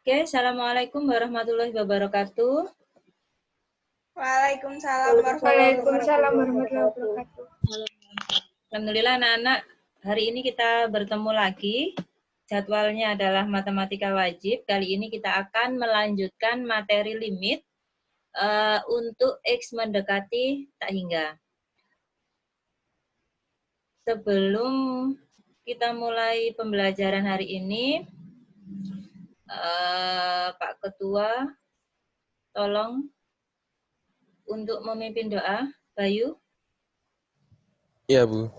Oke, Assalamualaikum warahmatullahi wabarakatuh. Waalaikumsalam Waalaikumsalam warahmatullahi warahmatullahi wabarakatuh. wabarakatuh. Alhamdulillah anak-anak, hari ini kita bertemu lagi. Jadwalnya adalah matematika wajib. Kali ini kita akan melanjutkan materi limit untuk X mendekati tak hingga. Sebelum kita mulai pembelajaran hari ini, Pak Ketua, tolong untuk memimpin doa. Bayu. Iya, Bu.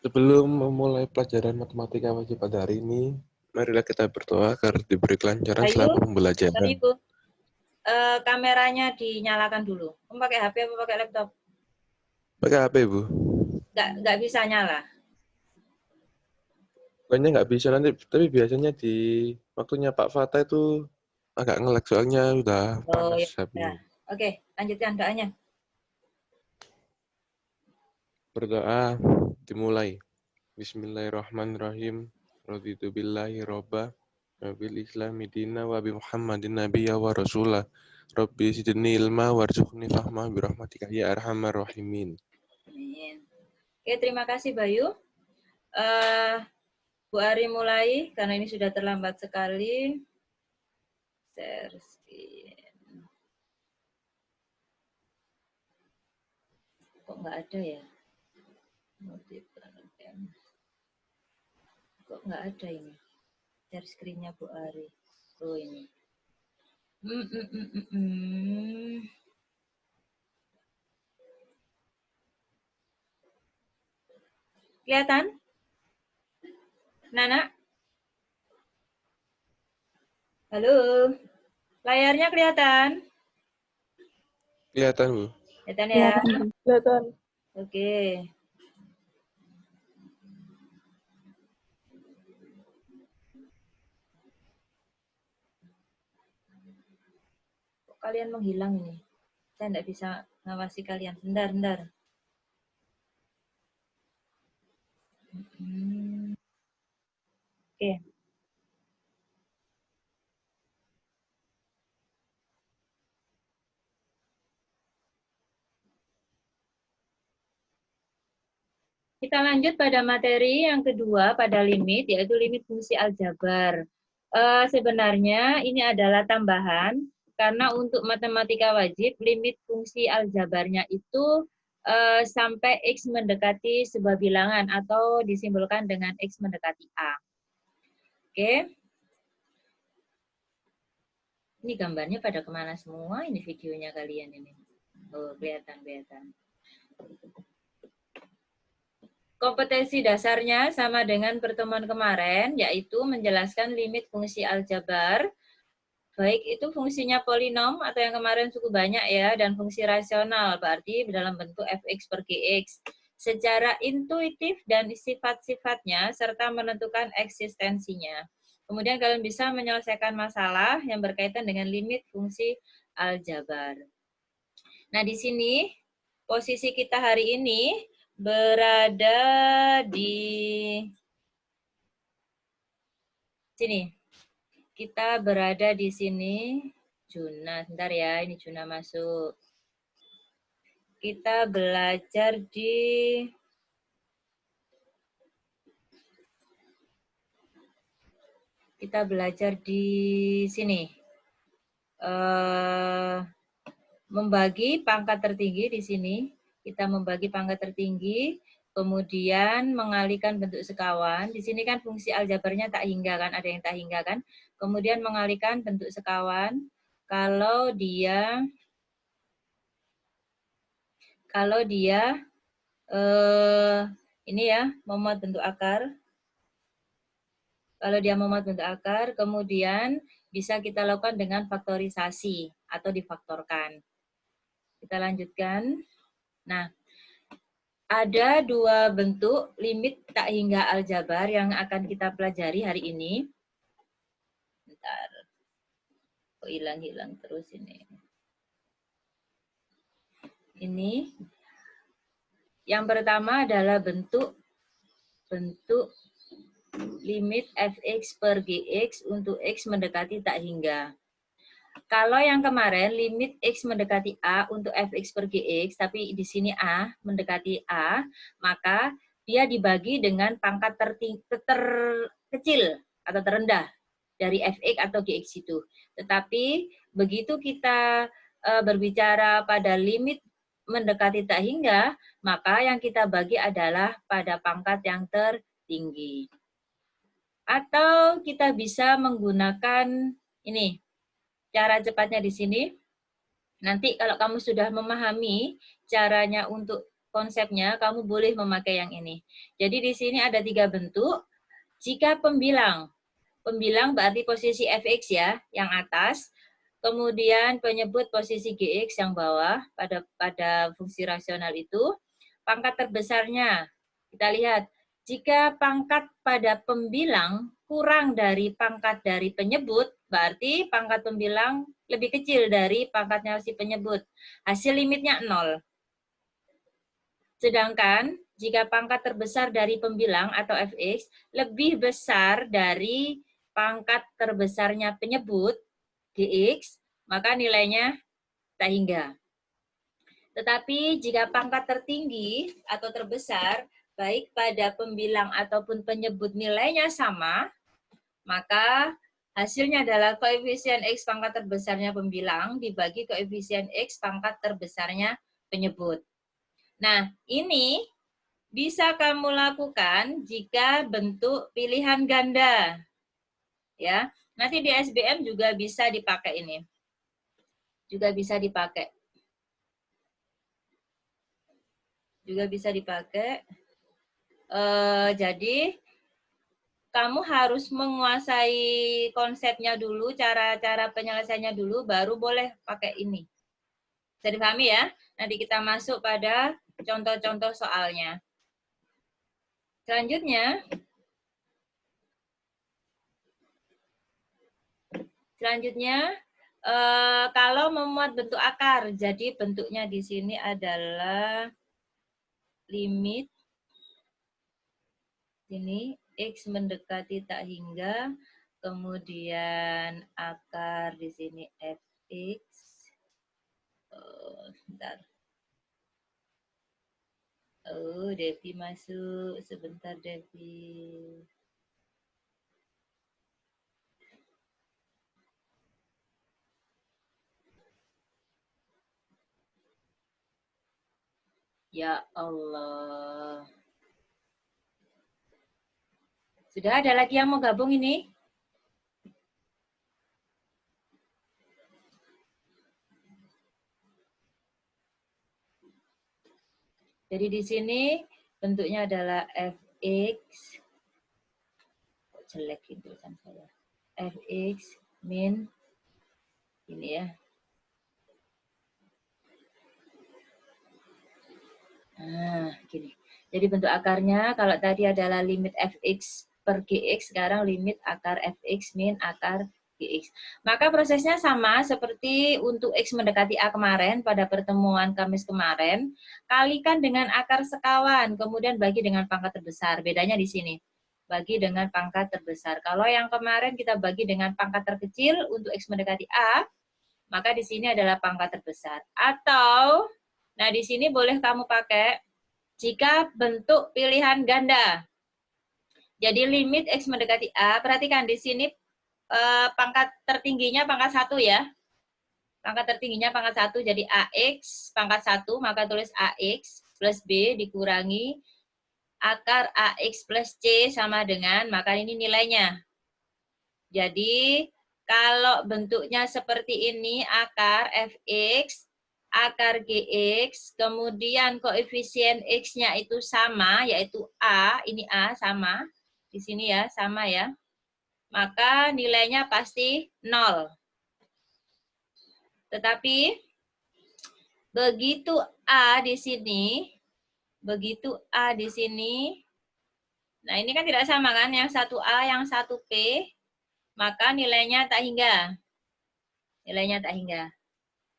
Sebelum memulai pelajaran matematika wajib pada hari ini, marilah kita berdoa agar diberi kelancaran Bayu, selama pembelajaran. Ibu, kameranya dinyalakan dulu. Kamu pakai HP apa pakai laptop? Pakai HP, Bu. Nggak bisa nyala. Kayaknya nggak bisa nanti, tapi biasanya di waktunya Pak Fatah itu agak nge-lag soalnya udah panas HP. Ya. Oke, lanjutkan doanya. Berdoa dimulai. Bismillahirrahmanirrahim. Raditu billahi robba, wabil islami dina, wabi muhammadin nabiyya wa rasulah. Rabbi zidni ilma warzuqni fahma birahmatika ya arhamar rahimin. Amin. Oke, terima kasih Bayu. Bu Ari mulai, karena ini sudah terlambat sekali. Share screen. Kok nggak ada ya? Kok nggak ada ini? Share screen-nya Bu Ari. Oh, ini. Kelihatan? Nana? Halo? Layarnya kelihatan? Kelihatan, Bu. Kelihatan ya? Kelihatan. Oke. Kok kalian menghilang ini? Saya tidak bisa ngawasi kalian. Bentar. Oke. Kita lanjut pada materi yang kedua pada limit, yaitu limit fungsi aljabar. Sebenarnya ini adalah tambahan, karena untuk matematika wajib, limit fungsi aljabarnya itu sampai X mendekati sebuah bilangan atau disimbolkan dengan X mendekati A. Oke. Ini gambarnya pada kemana semua? Ini videonya kalian ini. Oh, kelihatan. Kompetensi dasarnya sama dengan pertemuan kemarin, yaitu menjelaskan limit fungsi aljabar, baik itu fungsinya polinom atau yang kemarin cukup banyak ya, dan fungsi rasional, berarti dalam bentuk fx per gx, secara intuitif dan sifat-sifatnya, serta menentukan eksistensinya. Kemudian kalian bisa menyelesaikan masalah yang berkaitan dengan limit fungsi aljabar. Nah, di sini posisi kita hari ini berada di sini. Kita berada di sini. Juna, sebentar ya, ini Juna masuk. Kita belajar di sini. Membagi pangkat tertinggi di sini. Kita membagi pangkat tertinggi, kemudian mengalihkan bentuk sekawan. Di sini kan fungsi aljabarnya tak hingga kan, ada yang tak hingga kan. Kemudian mengalihkan bentuk sekawan kalau dia ini ya, memuat bentuk akar. Kalau dia memuat bentuk akar, kemudian bisa kita lakukan dengan faktorisasi atau difaktorkan. Kita lanjutkan. Nah, ada dua bentuk limit tak hingga aljabar yang akan kita pelajari hari ini. Bentar. Kok hilang-hilang terus ini. Ini. Yang pertama adalah bentuk limit fx per gx untuk x mendekati tak hingga. Kalau yang kemarin limit x mendekati a untuk fx per gx, tapi di sini a mendekati a, maka dia dibagi dengan pangkat terkecil atau terendah dari fx atau gx itu. Tetapi begitu kita berbicara pada limit mendekati tak hingga, maka yang kita bagi adalah pada pangkat yang tertinggi. Atau kita bisa menggunakan ini, cara cepatnya di sini. Nanti kalau kamu sudah memahami caranya untuk konsepnya, kamu boleh memakai yang ini. Jadi di sini ada 3 bentuk. Jika pembilang berarti posisi fx ya, yang atas. Kemudian penyebut posisi gx yang bawah pada fungsi rasional itu. Pangkat terbesarnya, kita lihat, jika pangkat pada pembilang kurang dari pangkat dari penyebut, berarti pangkat pembilang lebih kecil dari pangkatnya si penyebut. Hasil limitnya 0. Sedangkan jika pangkat terbesar dari pembilang atau fx lebih besar dari pangkat terbesarnya penyebut, gx, maka nilainya tak hingga. Tetapi jika pangkat tertinggi atau terbesar, baik pada pembilang ataupun penyebut nilainya sama, maka hasilnya adalah koefisien X pangkat terbesarnya pembilang dibagi koefisien X pangkat terbesarnya penyebut. Nah, ini bisa kamu lakukan jika bentuk pilihan ganda. Ya, nanti di SBM juga bisa dipakai ini. Juga bisa dipakai. Jadi kamu harus menguasai konsepnya dulu, cara-cara penyelesaiannya dulu, baru boleh pakai ini. Bisa dipahami ya? Nanti kita masuk pada contoh-contoh soalnya. Selanjutnya kalau memuat bentuk akar, jadi bentuknya di sini adalah limit ini X mendekati tak hingga, kemudian akar di sini fx. Sebentar. Devi masuk. Sebentar, Devi. Ya Allah. Sudah ada lagi yang mau gabung ini? Jadi di sini bentuknya adalah fx. Kok jelek ini tulisan saya. Fx min ini ya. Nah, gini. Jadi bentuk akarnya kalau tadi adalah limit fx per gx, sekarang limit akar fx min akar gx. Maka prosesnya sama seperti untuk x mendekati a kemarin pada pertemuan Kamis kemarin, kalikan dengan akar sekawan, kemudian bagi dengan pangkat terbesar. Bedanya di sini, bagi dengan pangkat terbesar. Kalau yang kemarin kita bagi dengan pangkat terkecil untuk x mendekati a, maka di sini adalah pangkat terbesar. Atau, nah di sini boleh kamu pakai jika bentuk pilihan ganda. Jadi limit X mendekati A, perhatikan di sini pangkat tertingginya pangkat 1 ya. Pangkat tertingginya pangkat 1, jadi AX pangkat 1, maka tulis AX plus B dikurangi akar AX plus C sama dengan, maka ini nilainya. Jadi kalau bentuknya seperti ini, akar Fx, akar Gx, kemudian koefisien X-nya itu sama, yaitu A, ini A sama, di sini ya, sama ya, maka nilainya pasti 0. Tetapi, begitu A di sini, nah ini kan tidak sama kan, yang satu A, yang satu P, maka nilainya tak hingga.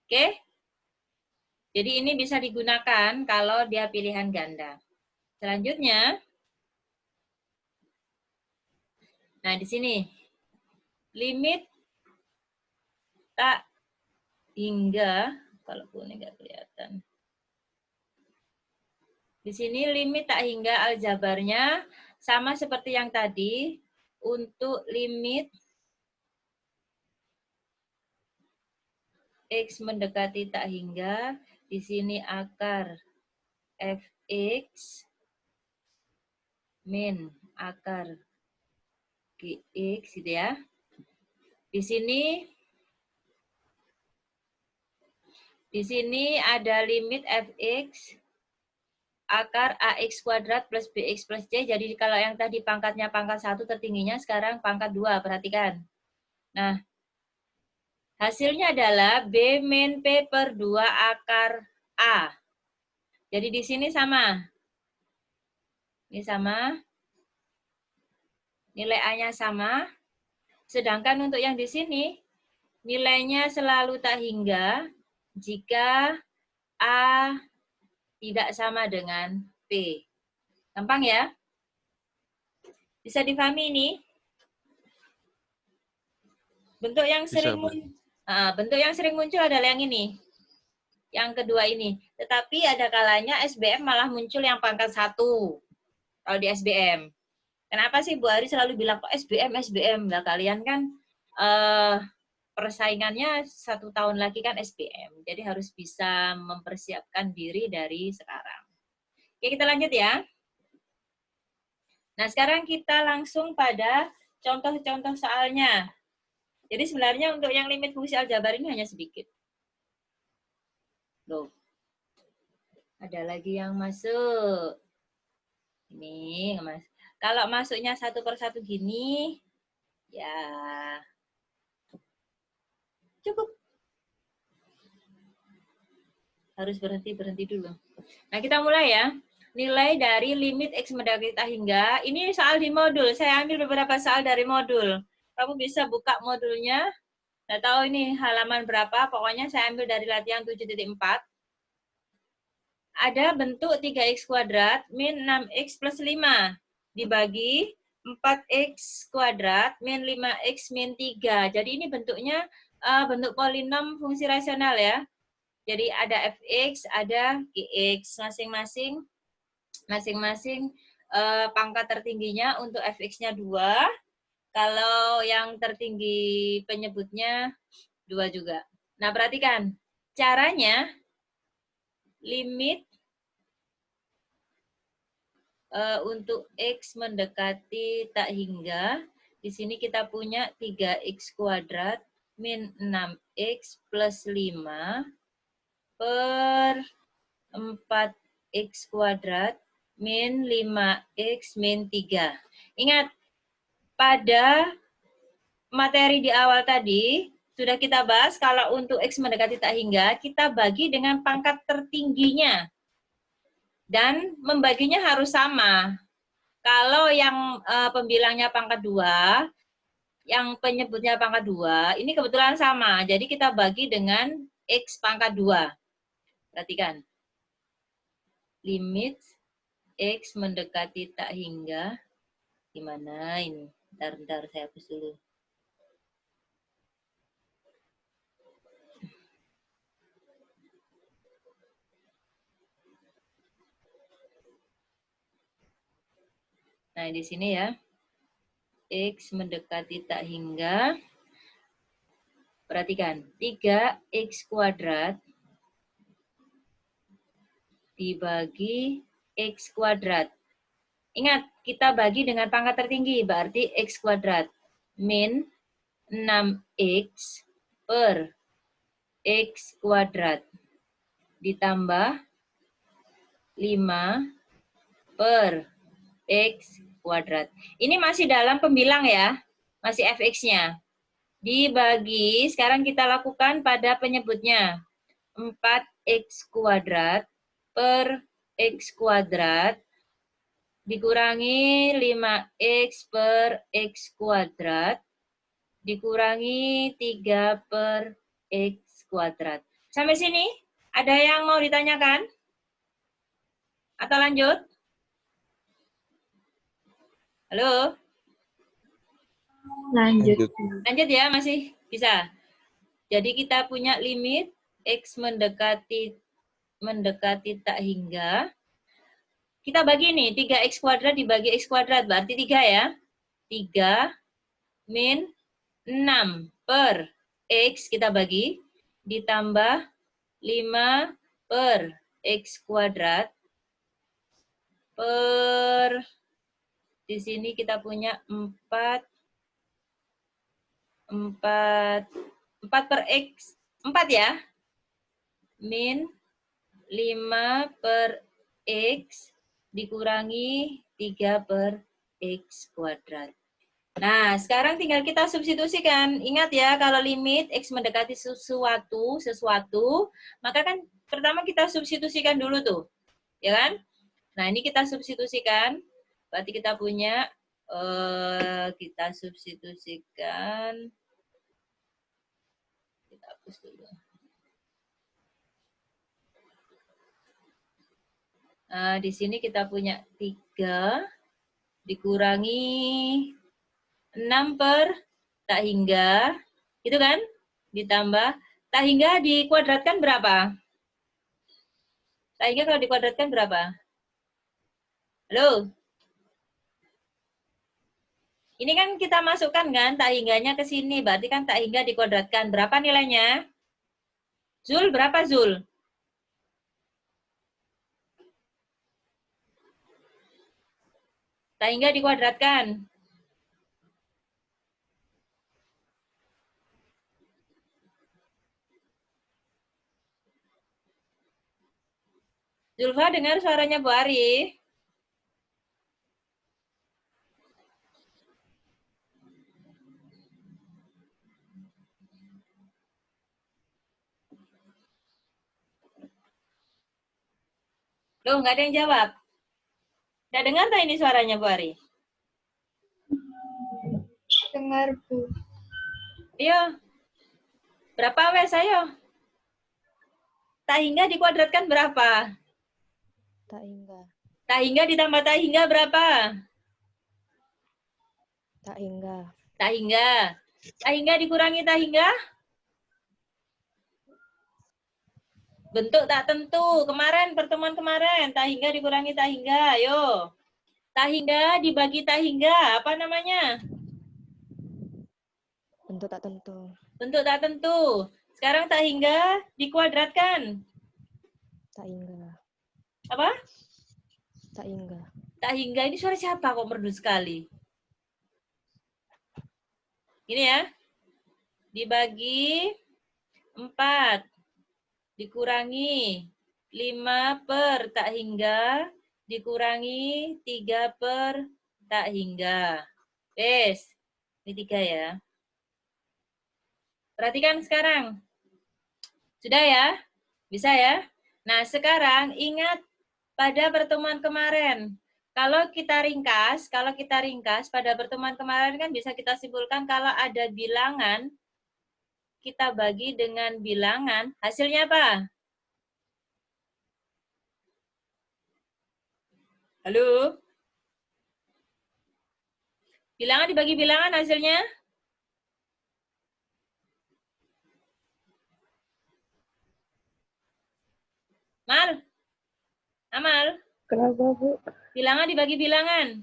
Oke? Jadi ini bisa digunakan kalau dia pilihan ganda. Selanjutnya, Nah, di sini limit tak hingga, kalau kuning nggak kelihatan. Di sini limit tak hingga aljabarnya sama seperti yang tadi. Untuk limit X mendekati tak hingga, di sini akar Fx min akar Gx gitu ya. Di sini ada limit Fx akar AX kuadrat plus BX plus C. Jadi kalau yang tadi pangkatnya pangkat 1 tertingginya, sekarang pangkat 2. Perhatikan. Nah, hasilnya adalah B min P per 2 akar A. Jadi di sini sama. Ini sama. Nilai A-nya sama. Sedangkan untuk yang di sini, nilainya selalu tak hingga jika A tidak sama dengan P. Gampang ya? Bisa dipahami ini? Bentuk yang sering muncul adalah yang ini. Yang kedua ini. Tetapi ada kalanya SBM malah muncul yang pangkat 1. Kalau di SBM. Kenapa sih Bu Ari selalu bilang kok SBM, SBM? Nah, kalian kan persaingannya 1 tahun lagi kan SBM. Jadi harus bisa mempersiapkan diri dari sekarang. Oke, kita lanjut ya. Nah, sekarang kita langsung pada contoh-contoh soalnya. Jadi sebenarnya untuk yang limit fungsi aljabar ini hanya sedikit. Loh, ada lagi yang masuk. Ini, Mas. Kalau masuknya 1 per 1 gini, ya cukup. Harus berhenti dulu. Nah, kita mulai ya. Nilai dari limit X mendekati tak hingga. Ini soal di modul. Saya ambil beberapa soal dari modul. Kamu bisa buka modulnya. Nggak tahu ini halaman berapa. Pokoknya saya ambil dari latihan 7.4. Ada bentuk 3x kuadrat min 6x plus 5 dibagi 4x kuadrat min 5x min 3. Jadi ini bentuknya bentuk polinom fungsi rasional ya. Jadi ada fx, ada gx, masing-masing pangkat tertingginya untuk fx-nya 2. Kalau yang tertinggi penyebutnya 2 juga. Nah, perhatikan. Caranya limit untuk X mendekati tak hingga, di sini kita punya 3X kuadrat min 6X plus 5 per 4X kuadrat min 5X min 3. Ingat, pada materi di awal tadi, sudah kita bahas kalau untuk X mendekati tak hingga, kita bagi dengan pangkat tertingginya. Dan membaginya harus sama. Kalau yang pembilangnya pangkat 2, yang penyebutnya pangkat 2, ini kebetulan sama. Jadi kita bagi dengan X pangkat 2. Perhatikan. Limit X mendekati tak hingga. Gimana ini? Bentar, saya hapus dulu. Nah, di sini ya. X mendekati tak hingga. Perhatikan. 3X kuadrat dibagi X kuadrat. Ingat, kita bagi dengan pangkat tertinggi, berarti X kuadrat min 6X per X kuadrat ditambah 5 per X kuadrat. Ini masih dalam pembilang ya, masih fx-nya. Dibagi, sekarang kita lakukan pada penyebutnya. 4X kuadrat per X kuadrat dikurangi 5X per X kuadrat dikurangi 3 per X kuadrat. Sampai sini, ada yang mau ditanyakan? Atau lanjut? Halo? Lanjut. Lanjut ya, masih bisa. Jadi kita punya limit X mendekati tak hingga. Kita bagi nih, 3X kuadrat dibagi X kuadrat, berarti 3 ya. 3 min 6 per X kita bagi, ditambah 5 per X kuadrat, per, di sini kita punya 4 per X, 4 ya, min 5 per X dikurangi 3 per X kuadrat. Nah, sekarang tinggal kita substitusikan. Ingat ya, kalau limit X mendekati sesuatu, maka kan pertama kita substitusikan dulu tuh. Ya kan? Nah, ini kita substitusikan. Berarti kita punya, kita substitusikan. Kita hapus dulu. Nah, di sini kita punya 3 dikurangi 6 per tak hingga, gitu kan? Ditambah, tak hingga dikuadratkan berapa? Tak hingga kalau dikuadratkan berapa? Halo? Ini kan kita masukkan kan, tak hingganya ke sini, berarti kan tak hingga dikuadratkan. Berapa nilainya? Zul, berapa Zul? Tak hingga dikuadratkan. Zulfa dengar suaranya Bu Ari. Loh, nggak ada yang jawab. Nggak dengar tak ini suaranya Bu Ari? Dengar, Bu. Iya. Berapa wes ayo? Tak hingga dikuadratkan berapa? Tak hingga. Tak hingga ditambah tak hingga berapa? Tak hingga. Tak hingga. Tak hingga dikurangi tak hingga? Bentuk tak tentu. Kemarin, pertemuan kemarin. Tak hingga dikurangi tak hingga. Ayo. Tak hingga dibagi tak hingga. Apa namanya? Bentuk tak tentu. Bentuk tak tentu. Sekarang tak hingga dikuadratkan. Tak hingga. Apa? Tak hingga. Tak hingga. Ini suara siapa kok merdu sekali? Ini ya. Dibagi 4. Dikurangi 5 per tak hingga. Dikurangi 3 per tak hingga. Wes. Ini 3 ya. Perhatikan sekarang. Sudah ya? Bisa ya? Nah, sekarang ingat pada pertemuan kemarin. Kalau kita ringkas pada pertemuan kemarin kan bisa kita simpulkan kalau ada bilangan, kita bagi dengan bilangan, hasilnya apa? Halo? Bilangan dibagi bilangan hasilnya? Mal? Amal? Kenapa, Bu? Bilangan dibagi bilangan?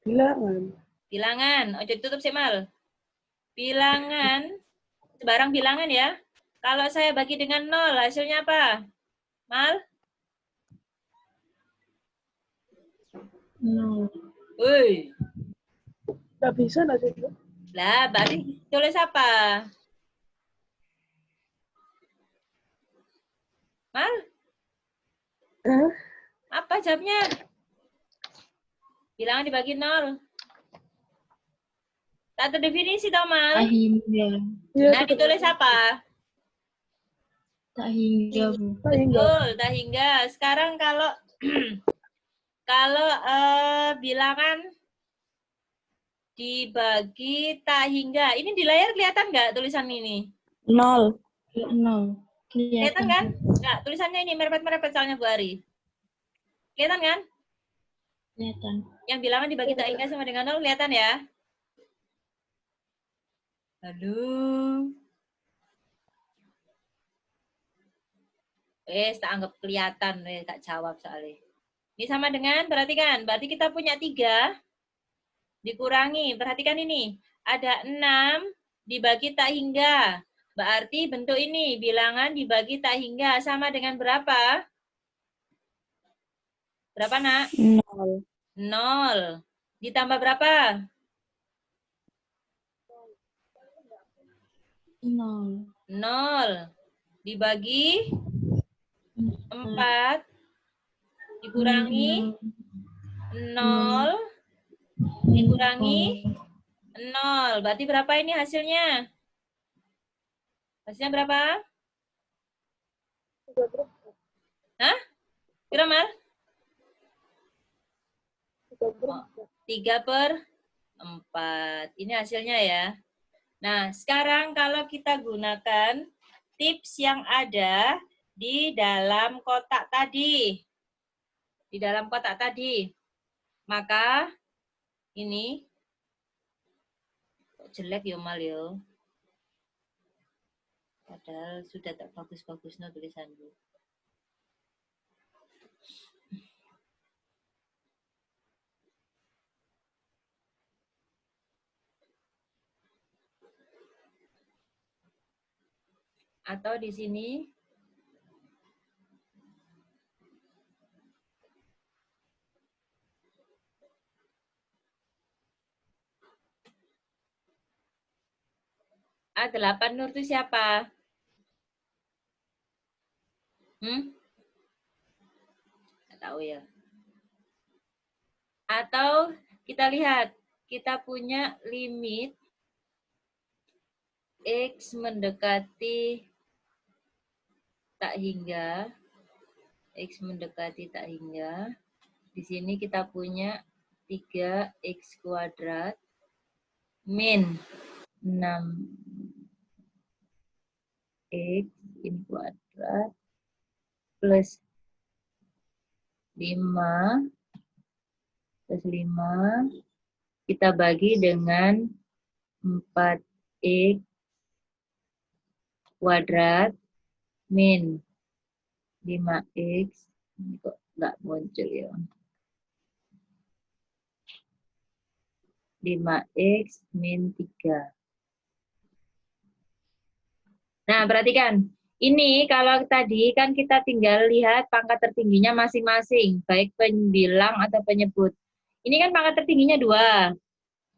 Bilangan. Bilangan. Ojo ditutup sih, Mal. Bilangan, sebarang bilangan ya. Kalau saya bagi dengan 0, hasilnya apa? Mal? 0. Woi. Nggak bisa nggak sih, Bu? Lah, berarti tulis apa? Mal? Hah? Apa jawabnya? Bilangan dibagi 0. Tak terdefinisi toh, Mal? Tak hingga. Iya, Nah, ditulis apa? Tak hingga, Bu. tak hingga. Betul, tak hingga. Sekarang kalau kalau bilangan dibagi tak hingga. Ini di layar kelihatan nggak tulisan ini? 0. Kelihatan kan? Nggak, tulisannya ini merepet-merepet soalnya Bu Ari. Kelihatan kan? Kelihatan. Yang bilangan dibagi tak hingga sama dengan 0 kelihatan ya? Halo. Tak anggap kelihatan, tak jawab soalnya. Ini sama dengan, perhatikan, berarti kita punya 3 dikurangi, perhatikan ini, ada 6 dibagi tak hingga. Berarti bentuk ini, bilangan dibagi tak hingga, sama dengan berapa? Berapa, nak? 0. 0. Ditambah berapa? 0. 0. Dibagi 4. Dikurangi 0. Dikurangi 0. Berarti berapa ini hasilnya? Hasilnya berapa? Hah? Kira Mar? 3/4. Ini hasilnya ya. Nah, sekarang kalau kita gunakan tips yang ada di dalam kotak tadi. Di dalam kotak tadi. Maka ini kok jelek ya Mal ya. Padahal sudah tak bagus-bagus no tulisanku. Atau di sini A8 Nur itu siapa? Nggak tahu ya. Atau kita lihat, kita punya limit X mendekati tak hingga. X mendekati tak hingga. Di sini kita punya 3x kuadrat min 6x ini kuadrat plus 5 kita bagi dengan 4x kuadrat min 5x. Ini kok nggak muncul ya. 5x min 3. Nah, perhatikan. Ini kalau tadi kan kita tinggal lihat pangkat tertingginya masing-masing, baik pembilang atau penyebut. Ini kan pangkat tertingginya 2,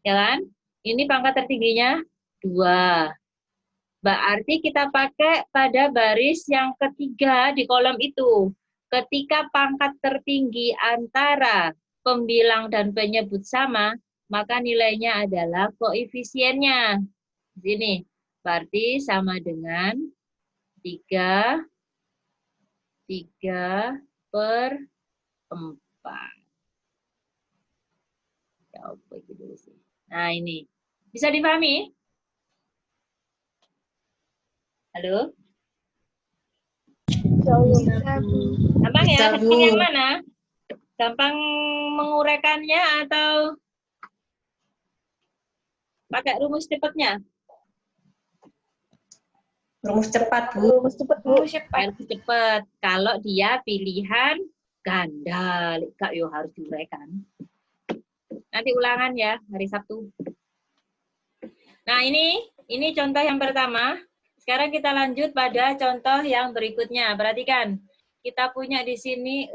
ya kan? Ini pangkat tertingginya 2. Berarti kita pakai pada baris yang ketiga di kolom itu. Ketika pangkat tertinggi antara pembilang dan penyebut sama, maka nilainya adalah koefisiennya. Di sini. Berarti sama dengan 3/4. Ya, dulu sih. Nah, ini. Bisa dipahami? Halo? Gampang ya? Gampang yang mana? Gampang menguraikannya atau pakai rumus cepatnya? Rumus cepat, Bu. Rumus cepat, Bu. Rumus cepat. Kalau dia pilihan ganda, Kak yo harus diuraikan. Nanti ulangan ya hari Sabtu. Nah, ini contoh yang pertama. Sekarang kita lanjut pada contoh yang berikutnya. Perhatikan. Kita punya di sini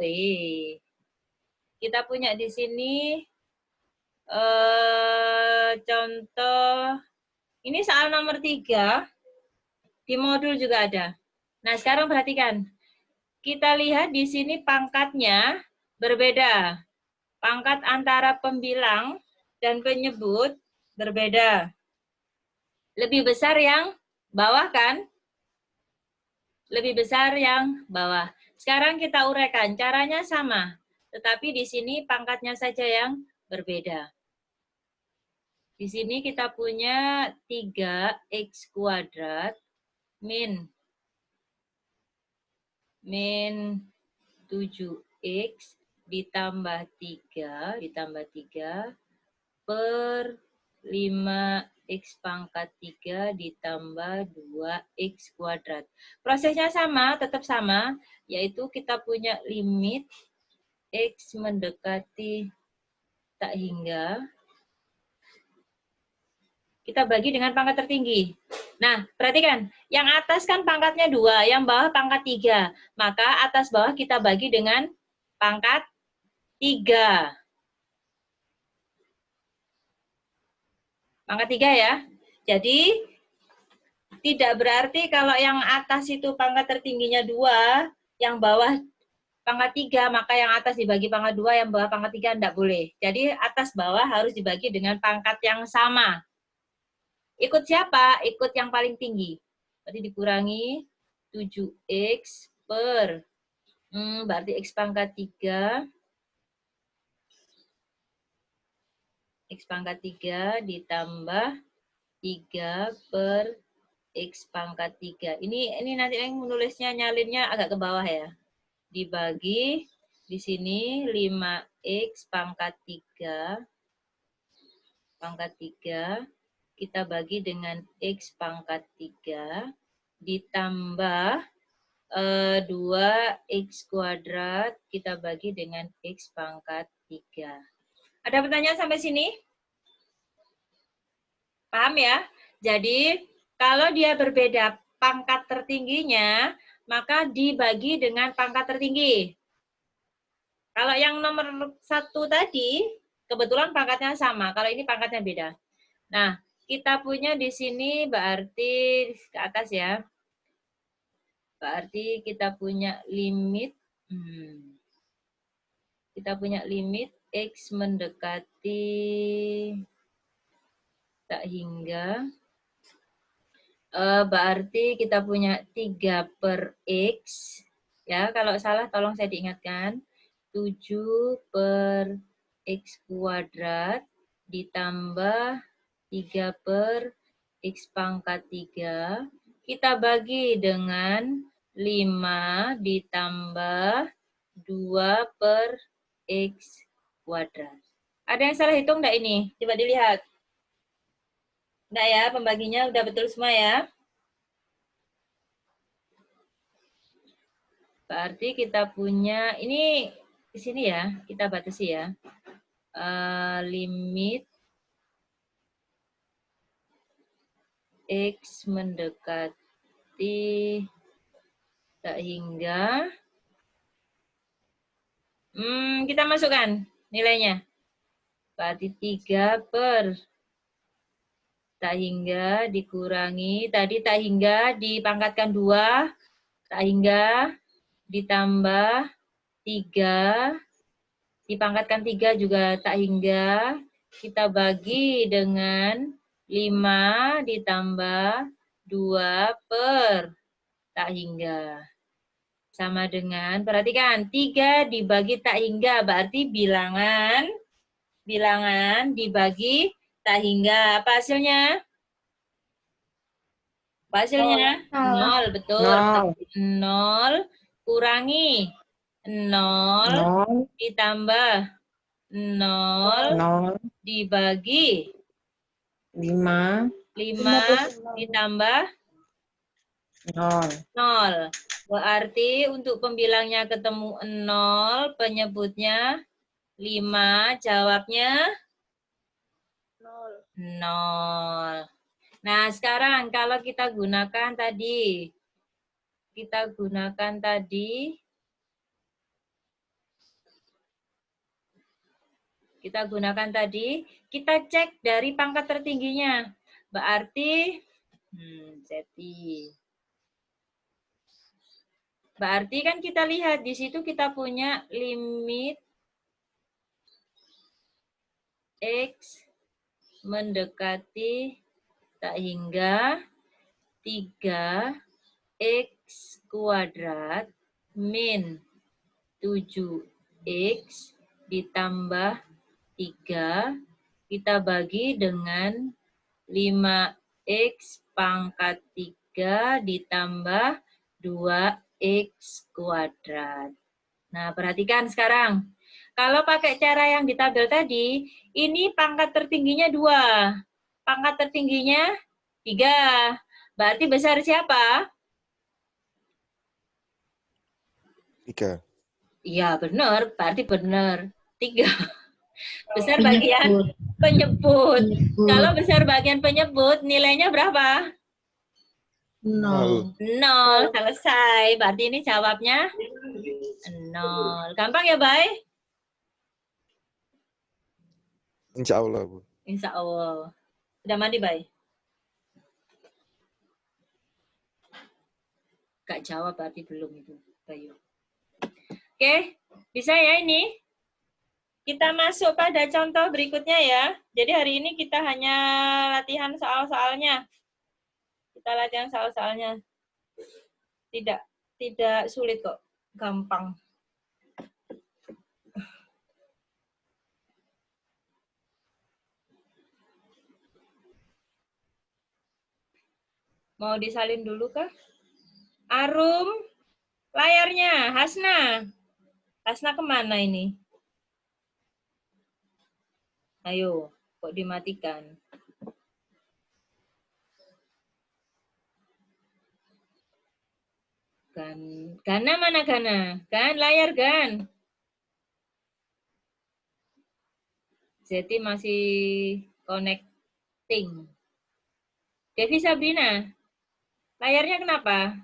contoh ini soal nomor 3 di modul juga ada. Nah, sekarang perhatikan. Kita lihat di sini pangkatnya berbeda. Pangkat antara pembilang dan penyebut berbeda. Lebih besar yang bawah kan? Lebih besar yang bawah. Sekarang kita uraikan. Caranya sama. Tetapi di sini pangkatnya saja yang berbeda. Di sini kita punya 3x kuadrat min 7x ditambah 3 per 5x pangkat 3 ditambah 2x kuadrat. Prosesnya sama, tetap sama, yaitu kita punya limit x mendekati tak hingga. Kita bagi dengan pangkat tertinggi. Nah, perhatikan, yang atas kan pangkatnya 2, yang bawah pangkat 3. Maka atas bawah kita bagi dengan pangkat 3. Pangkat 3 ya. Jadi, tidak berarti kalau yang atas itu pangkat tertingginya 2, yang bawah pangkat 3, maka yang atas dibagi pangkat 2, yang bawah pangkat 3, tidak boleh. Jadi, atas bawah harus dibagi dengan pangkat yang sama. Ikut siapa? Ikut yang paling tinggi. Berarti dikurangi 7x per, berarti x pangkat 3. X pangkat 3 ditambah 3 per x pangkat 3. Ini nanti yang menulisnya nyalinnya agak ke bawah ya. Dibagi di sini 5x pangkat 3. Pangkat 3. Kita bagi dengan x pangkat 3 ditambah 2x kuadrat kita bagi dengan x pangkat 3. Ada pertanyaan sampai sini? Paham ya? Jadi kalau dia berbeda pangkat tertingginya, maka dibagi dengan pangkat tertinggi. Kalau yang nomor 1 tadi, kebetulan pangkatnya sama. Kalau ini pangkatnya beda. Nah, kita punya di sini berarti ke atas ya. Berarti kita punya limit. Kita punya limit x mendekati tak hingga. Berarti kita punya 3 per x. Ya, kalau salah tolong saya diingatkan. 7 per x kuadrat ditambah 3 per x pangkat 3, kita bagi dengan 5 ditambah 2 per x kuadrat. Ada yang salah hitung enggak ini? Coba dilihat. Enggak ya, pembaginya udah betul semua ya. Berarti kita punya, ini di sini ya, kita batasi ya. Limit x mendekati tak hingga. Kita masukkan nilainya. Berarti 3 per tak hingga dikurangi. Tadi tak hingga dipangkatkan 2. Tak hingga ditambah 3. Dipangkatkan 3 juga tak hingga. Kita bagi dengan 5 ditambah 2 per tak hingga. Sama dengan, perhatikan, 3 dibagi tak hingga, berarti bilangan dibagi tak hingga. Apa hasilnya? Apa hasilnya? 0, betul. 0 kurangi 0 ditambah 0 dibagi 5 ditambah 0. Berarti untuk pembilangnya ketemu 0, penyebutnya 5, jawabnya 0. Nah, sekarang kalau kita gunakan tadi, kita cek dari pangkat tertingginya. Berarti, berarti kan kita lihat di situ kita punya limit x mendekati tak hingga 3x kuadrat min 7x ditambah 3, kita bagi dengan 5x pangkat 3 ditambah 2x kuadrat. Nah, perhatikan sekarang. Kalau pakai cara yang di tabel tadi, ini pangkat tertingginya 2. pangkat tertingginya 3. Berarti besar siapa? 3. Iya, benar. Berarti benar. 3. Besar bagian Penyebut. penyebut. Kalau besar bagian penyebut, nilainya berapa? 0. 0. Selesai. Berarti ini jawabnya 0. Gampang ya, Bay? Insya Allah, Bu. Insya Allah. Sudah mandi, Bay? Gak jawab berarti belum itu, Bayu. Oke, bisa ya ini? Kita masuk pada contoh berikutnya ya. Jadi hari ini kita hanya latihan soal-soalnya. Kita latihan soal-soalnya. Tidak sulit kok, gampang. Mau disalin dulu kah? Arum, layarnya. Hasna. Hasna kemana ini? Ayo, kok dimatikan? Gana mana Gana? Gan, layar Gan. Zeti masih connecting. Devi Sabrina, layarnya kenapa?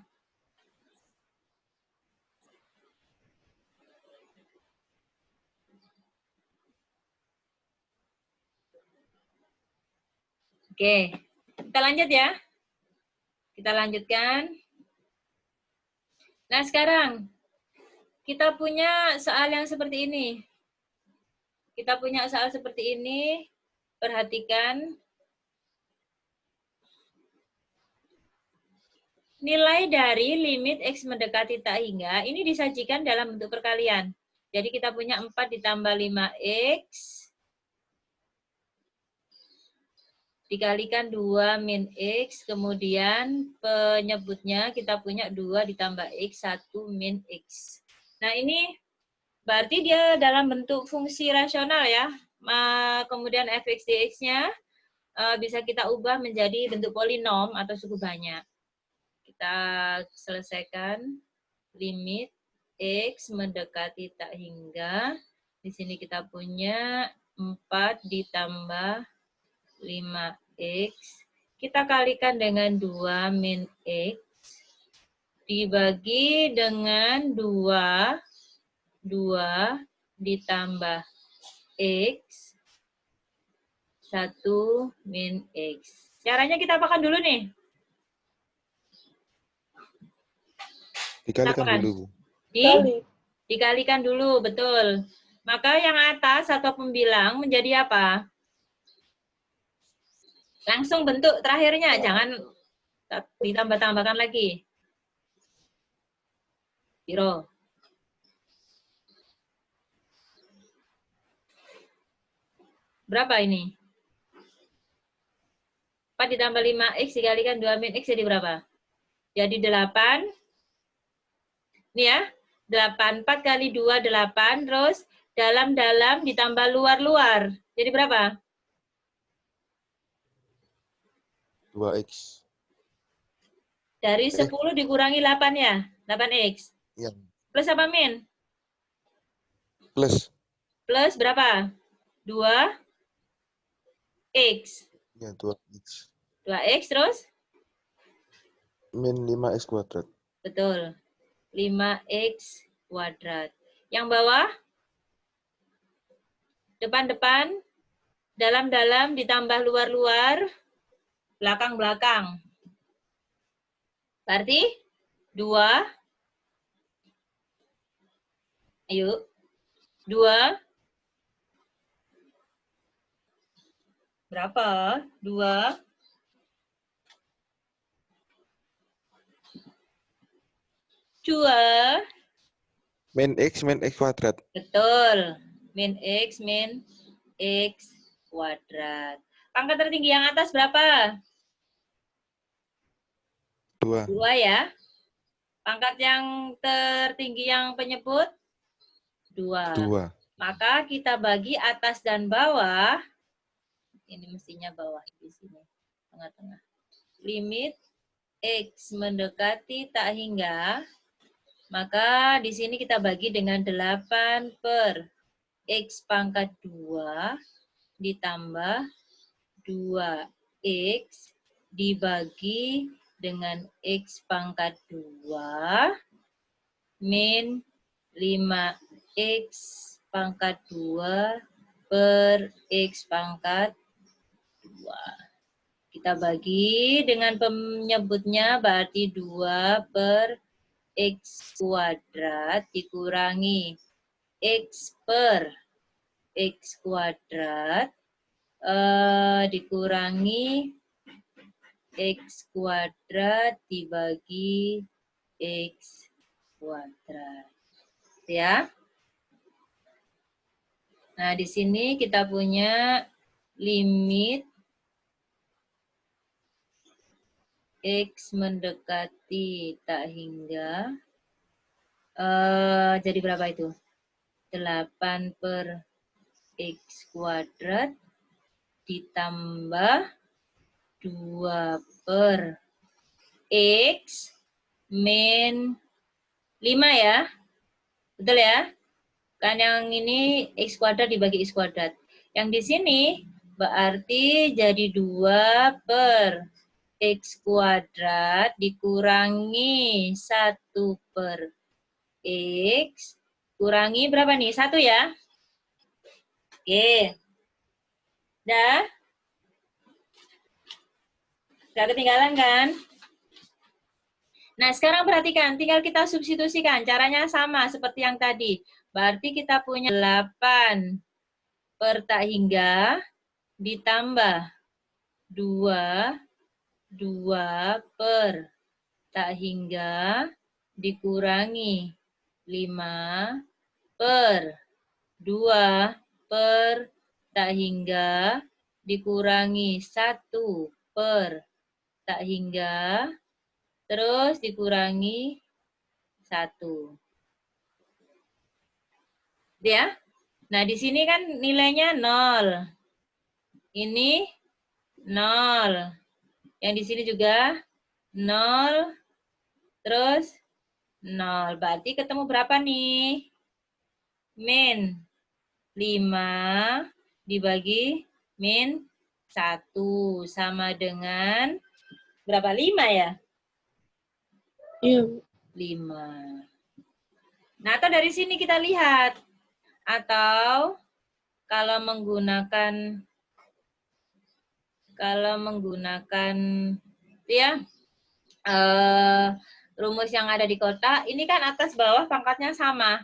Oke, kita lanjut ya. Kita lanjutkan. Nah, sekarang kita punya soal yang seperti ini. Kita punya soal seperti ini. Perhatikan. Nilai dari limit X mendekati tak hingga, ini disajikan dalam bentuk perkalian. Jadi kita punya 4 ditambah 5X dikalikan 2 min X, kemudian penyebutnya kita punya 2 ditambah X, 1 min X. Nah ini berarti dia dalam bentuk fungsi rasional ya. Kemudian fx dx-nya bisa kita ubah menjadi bentuk polinom atau suku banyak. Kita selesaikan limit X mendekati tak hingga. Di sini kita punya 4 ditambah 5X. Kita kalikan dengan 2 min X. Dibagi dengan 2 ditambah X. 1 min X. Caranya kita apakan dulu nih? Dikalikan dulu, Bu. Dikalikan dulu, betul. Maka yang atas atau pembilang menjadi apa? Langsung bentuk terakhirnya, jangan ditambah-tambahkan lagi. Biro. Berapa ini? 4 ditambah 5X dikalikan 2 min X jadi berapa? Jadi 8. Ini ya, 8, 4 kali 2, 8, terus dalam-dalam ditambah luar-luar. Jadi berapa? 2X. Dari 10 dikurangi 8 ya? 8X. Iya. Plus apa min? Plus. Plus berapa? 2X. Ya, 2X. 2X terus? Min 5X kuadrat. Betul. 5X kuadrat. Yang bawah? Depan-depan, dalam-dalam ditambah luar-luar, belakang-belakang. Berarti 2. Ayo. 2. Berapa? 2. Min X kuadrat. Betul. Min X kuadrat. Pangkat tertinggi yang atas berapa? 2. 2 ya. Pangkat yang tertinggi yang penyebut? 2. 2. Maka kita bagi atas dan bawah. Ini mestinya bawah di sini, tengah-tengah. Limit X mendekati tak hingga, maka di sini kita bagi dengan 8 per X pangkat 2 ditambah 2X dibagi dengan X pangkat 2 min 5X pangkat 2 per X pangkat 2. Kita bagi dengan penyebutnya berarti 2 per X kuadrat dikurangi X per X kuadrat dikurangi X kuadrat dibagi X kuadrat. Ya. Nah, di sini kita punya limit X mendekati tak hingga. Jadi berapa itu? 8 per X kuadrat ditambah 2 per X min 5 ya. Betul ya? Kan yang ini X kuadrat dibagi X kuadrat. Yang di sini berarti jadi 2 per X kuadrat dikurangi 1 per X. Kurangi berapa nih? 1 ya? Oke. Dah? Gak ketinggalan kan? Nah, sekarang perhatikan. Tinggal kita substitusikan. Caranya sama seperti yang tadi. Berarti kita punya 8 per tak hingga ditambah 2 per tak hingga dikurangi 5 per 2 per tak hingga dikurangi 1 per tak hingga terus dikurangi 1. Ya. Nah, di sini kan nilainya 0. Ini 0. Yang di sini juga 0, terus 0. Berarti ketemu berapa nih? Min 5 dibagi min 1. Sama dengan berapa? 5 ya? Iya. 5. Nah, atau dari sini kita lihat. Atau kalau menggunakan ya rumus yang ada di kotak, ini kan atas bawah pangkatnya sama.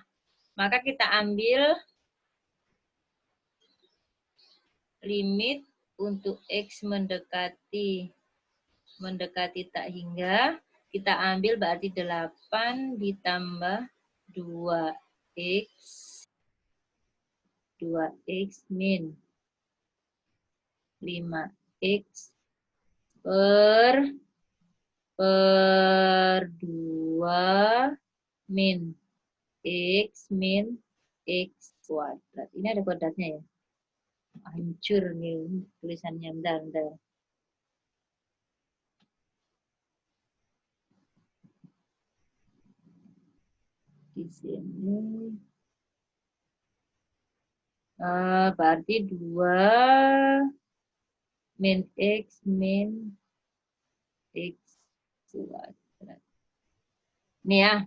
Maka kita ambil limit untuk X mendekati tak hingga, kita ambil berarti 8 ditambah 2X min 5X per 2 min X min X kuadrat. Ini ada kuadratnya ya? Hancur nih tulisannya, bentar. Di sini berarti 2 min X min X kuadrat. Ini ya.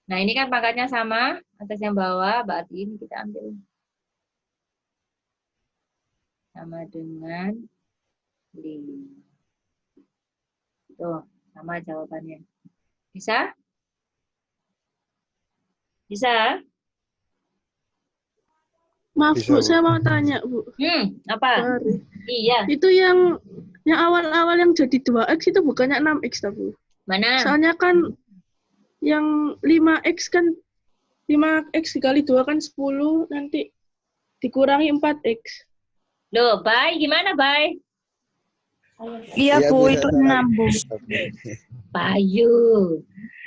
Nah, ini kan pangkatnya sama, atas yang bawah, berarti ini kita ambil. Sama dengan 5. Tuh, sama jawabannya. Bisa? Bisa? Maaf Bisa, Bu, Bu. saya mau tanya Bu. Apa? Sorry. Iya. Itu yang awal-awal yang jadi 2X itu bukannya 6X tak Bu? Mana? Soalnya kan yang 5X kan 5X dikali 2 kan 10, nanti dikurangi 4X. Loh, Bay, gimana, Bay? Iya, Bu, itu 6, Bu. Bayu.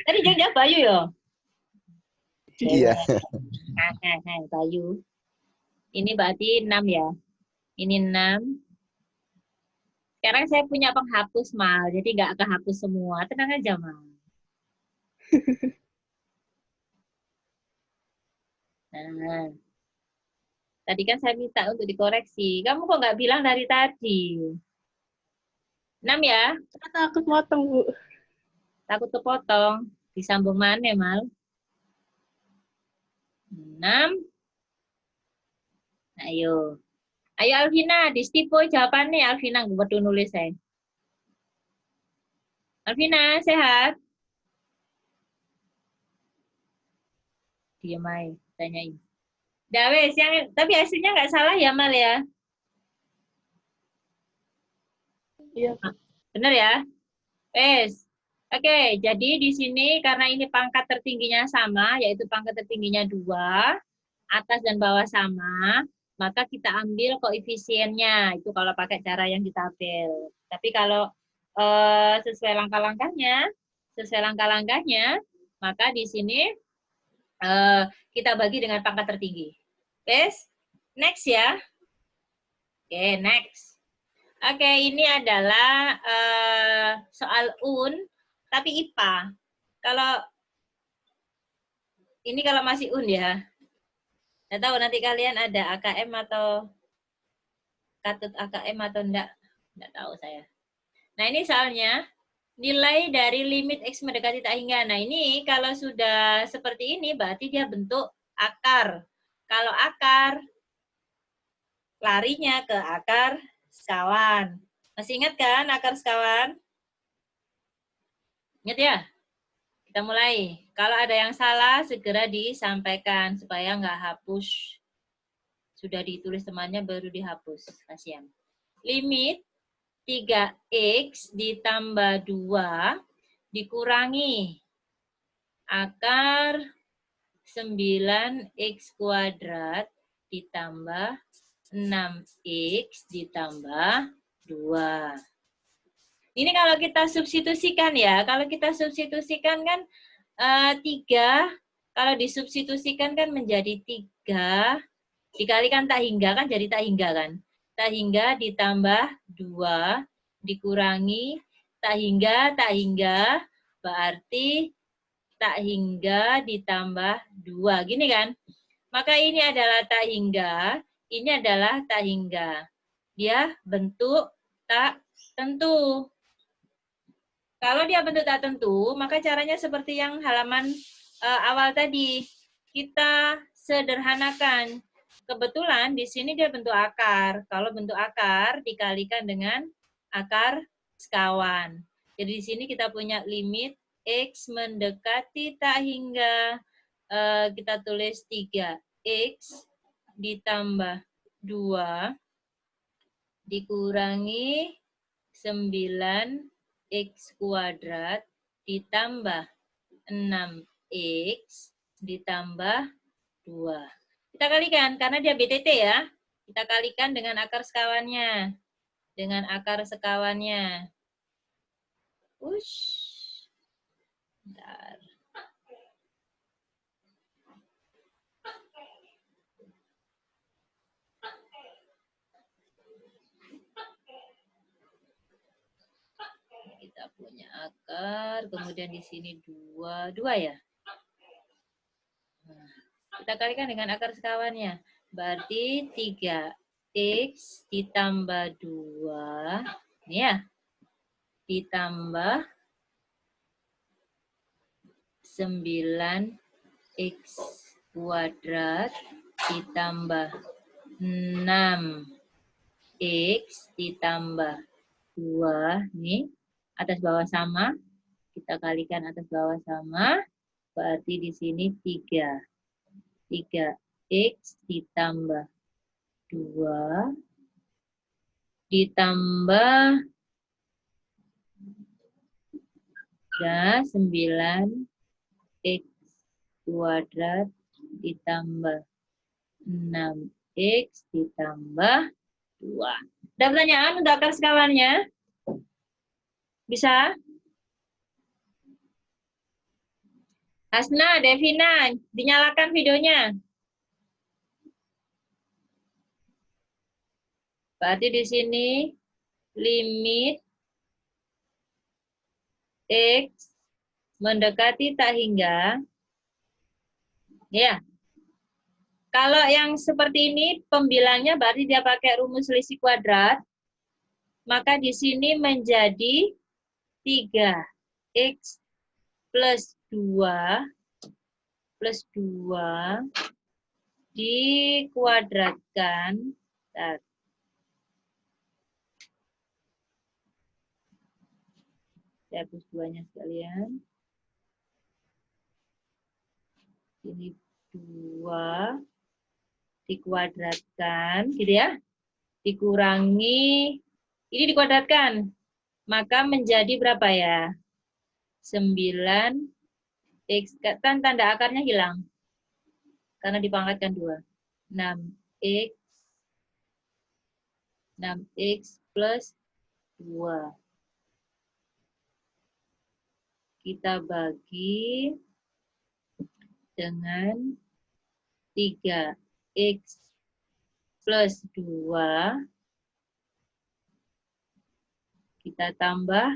Tadi jangan Bayu ya? Iya. Bayu. Ini berarti 6 ya? Ini 6. Sekarang saya punya penghapus, Mal. Jadi nggak kehapus semua. Tenang aja, Mal. Nah, tadi kan saya minta untuk dikoreksi. Kamu kok nggak bilang dari tadi? 6 ya? Saya takut motong, Bu. Takut kepotong. Disambung mana, Mal? 6. Ayo. Ayo Alvina, distipo jawabannya Alvina. Gue perlu nulis saya. Alvina, sehat? Diam aja, tanyain. Dah wes, tapi hasilnya nggak salah ya, Mal ya? Iya. Bener ya? Wes. Oke, jadi di sini karena ini pangkat tertingginya sama, yaitu pangkat tertingginya 2, atas dan bawah sama, maka kita ambil koefisiennya. Itu kalau pakai cara yang ditabel. Tapi kalau sesuai langkah-langkahnya, maka di sini kita bagi dengan pangkat tertinggi. Wes, next ya. Oke, next. Oke, ini adalah soal UN, tapi IPA. Kalau masih UN ya. Nggak tahu nanti kalian ada AKM atau katut AKM atau enggak tahu saya. Nah, ini soalnya nilai dari limit X mendekati tak hingga. Nah, ini kalau sudah seperti ini berarti dia bentuk akar. Kalau akar, larinya ke akar sekawan. Masih ingat kan akar sekawan? Ingat ya? Kita mulai. Kalau ada yang salah, segera disampaikan supaya nggak hapus. Sudah ditulis temannya, baru dihapus. Kasihan. Limit 3X ditambah 2 dikurangi akar 9X kuadrat ditambah 6X ditambah 2. Ini kalau kita substitusikan ya, kalau kita substitusikan kan 3, kalau disubstitusikan kan menjadi 3, dikalikan tak hingga kan jadi tak hingga kan. Tak hingga ditambah 2, dikurangi tak hingga, berarti tak hingga ditambah 2. Gini kan. Maka ini adalah tak hingga, ini adalah tak hingga. Dia bentuk tak tentu. Kalau dia bentuk tak tentu, maka caranya seperti yang halaman awal tadi. Kita sederhanakan. Kebetulan di sini dia bentuk akar. Kalau bentuk akar dikalikan dengan akar sekawan. Jadi di sini kita punya limit X mendekati tak hingga. Kita tulis 3X ditambah 2 dikurangi 9X kuadrat ditambah 6X ditambah 2. Kita kalikan, karena dia BTT ya. Kita kalikan dengan akar sekawannya. Ush. Bentar. Kita punya akar, kemudian di sini 2 ya. Nah, kita kalikan dengan akar sekawannya. Berarti 3X ditambah 2, ini ya, ditambah 9X kuadrat ditambah 6X ditambah 2, nih, atas bawah sama, kita kalikan atas bawah sama, berarti di sini 3X ditambah 2 ditambah 9X kuadrat ditambah 6X ditambah 2. Ada pertanyaan untuk akar sekawannya? Bisa? Hasna, Devina, dinyalakan videonya. Berarti di sini limit X mendekati tak hingga. Ya. Kalau yang seperti ini, pembilangnya berarti dia pakai rumus selisih kuadrat. Maka di sini menjadi 3X plus 2 dikuadratkan. Saya hapus 2-nya sekalian. Ini 2 dikuadratkan, gitu ya. Dikurangi, ini dikuadratkan. Maka menjadi berapa ya? 9X, kan tanda akarnya hilang. Karena dipangkatkan 2. 6X plus 2. Kita bagi dengan 3X plus 2. Kita tambah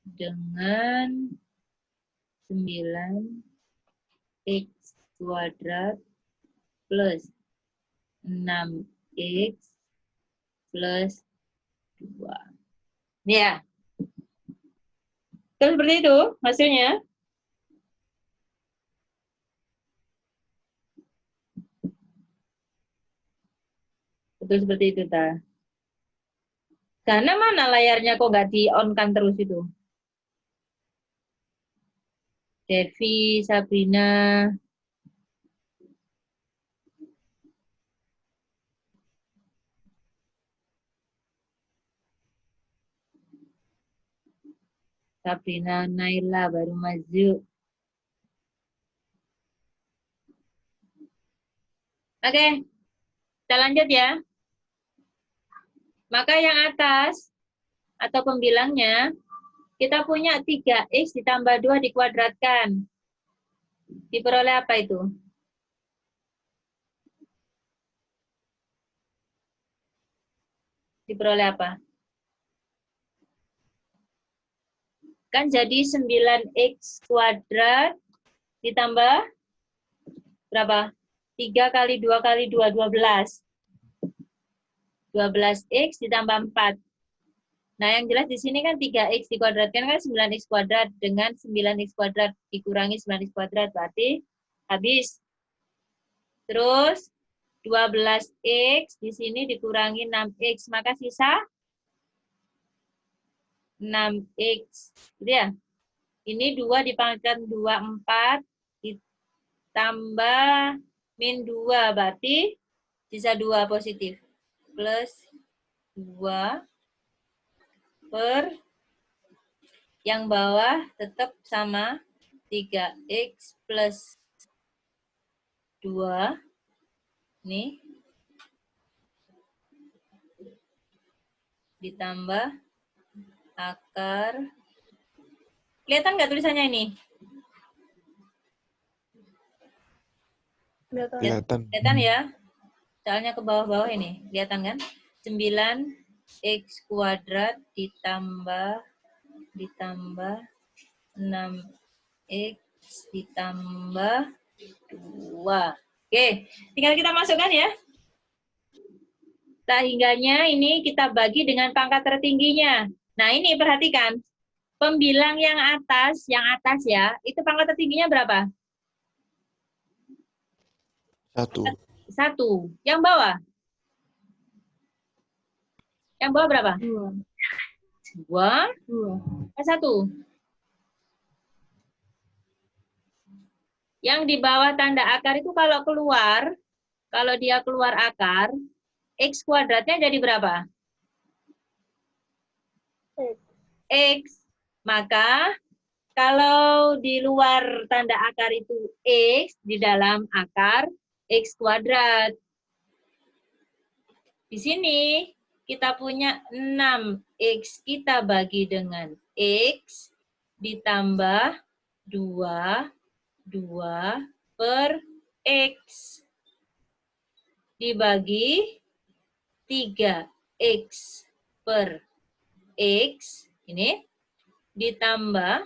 dengan 9X kuadrat plus 6X plus 2. Ya. Kan seperti itu hasilnya. Betul seperti itu, Ta. Karena mana layarnya kok nggak di-on-kan terus itu? Devi, Sabrina. Sabrina, Naila baru maju. Oke, kita lanjut ya. Maka yang atas atau pembilangnya, kita punya 3X ditambah 2 dikuadratkan. Diperoleh apa itu? Diperoleh apa? Kan jadi 9X kuadrat ditambah berapa? 3 kali 2 kali 2, 12. 12X ditambah 4. Nah, yang jelas di sini kan 3X dikuadratkan kan 9X kuadrat. Dengan 9X kuadrat dikurangi 9X kuadrat, berarti habis. Terus 12X di sini dikurangi 6X, maka sisa 6X. Gitu ya? Ini 2 dipangkatkan 2, 4. Ditambah min 2, berarti sisa 2 positif. Plus 2 per yang bawah tetap sama 3X plus 2. Nih. Ditambah akar. Kelihatan nggak tulisannya ini? Kelihatan. Kelihatan ya? Soalnya ke bawah-bawah ini. Kelihatan kan? 9X kuadrat ditambah 6X ditambah 2. Oke, tinggal kita masukkan ya. Tak hingganya ini kita bagi dengan pangkat tertingginya. Nah ini perhatikan. Pembilang yang atas ya, itu pangkat tertingginya berapa? 1. 1. Yang bawah? Yang bawah berapa? 2. 2. 1. Yang di bawah tanda akar itu kalau dia keluar akar, X kuadratnya jadi berapa? X. Maka kalau di luar tanda akar itu X, di dalam akar X kuadrat. Di sini kita punya 6X, kita bagi dengan X ditambah 2 per X dibagi 3x per x ini ditambah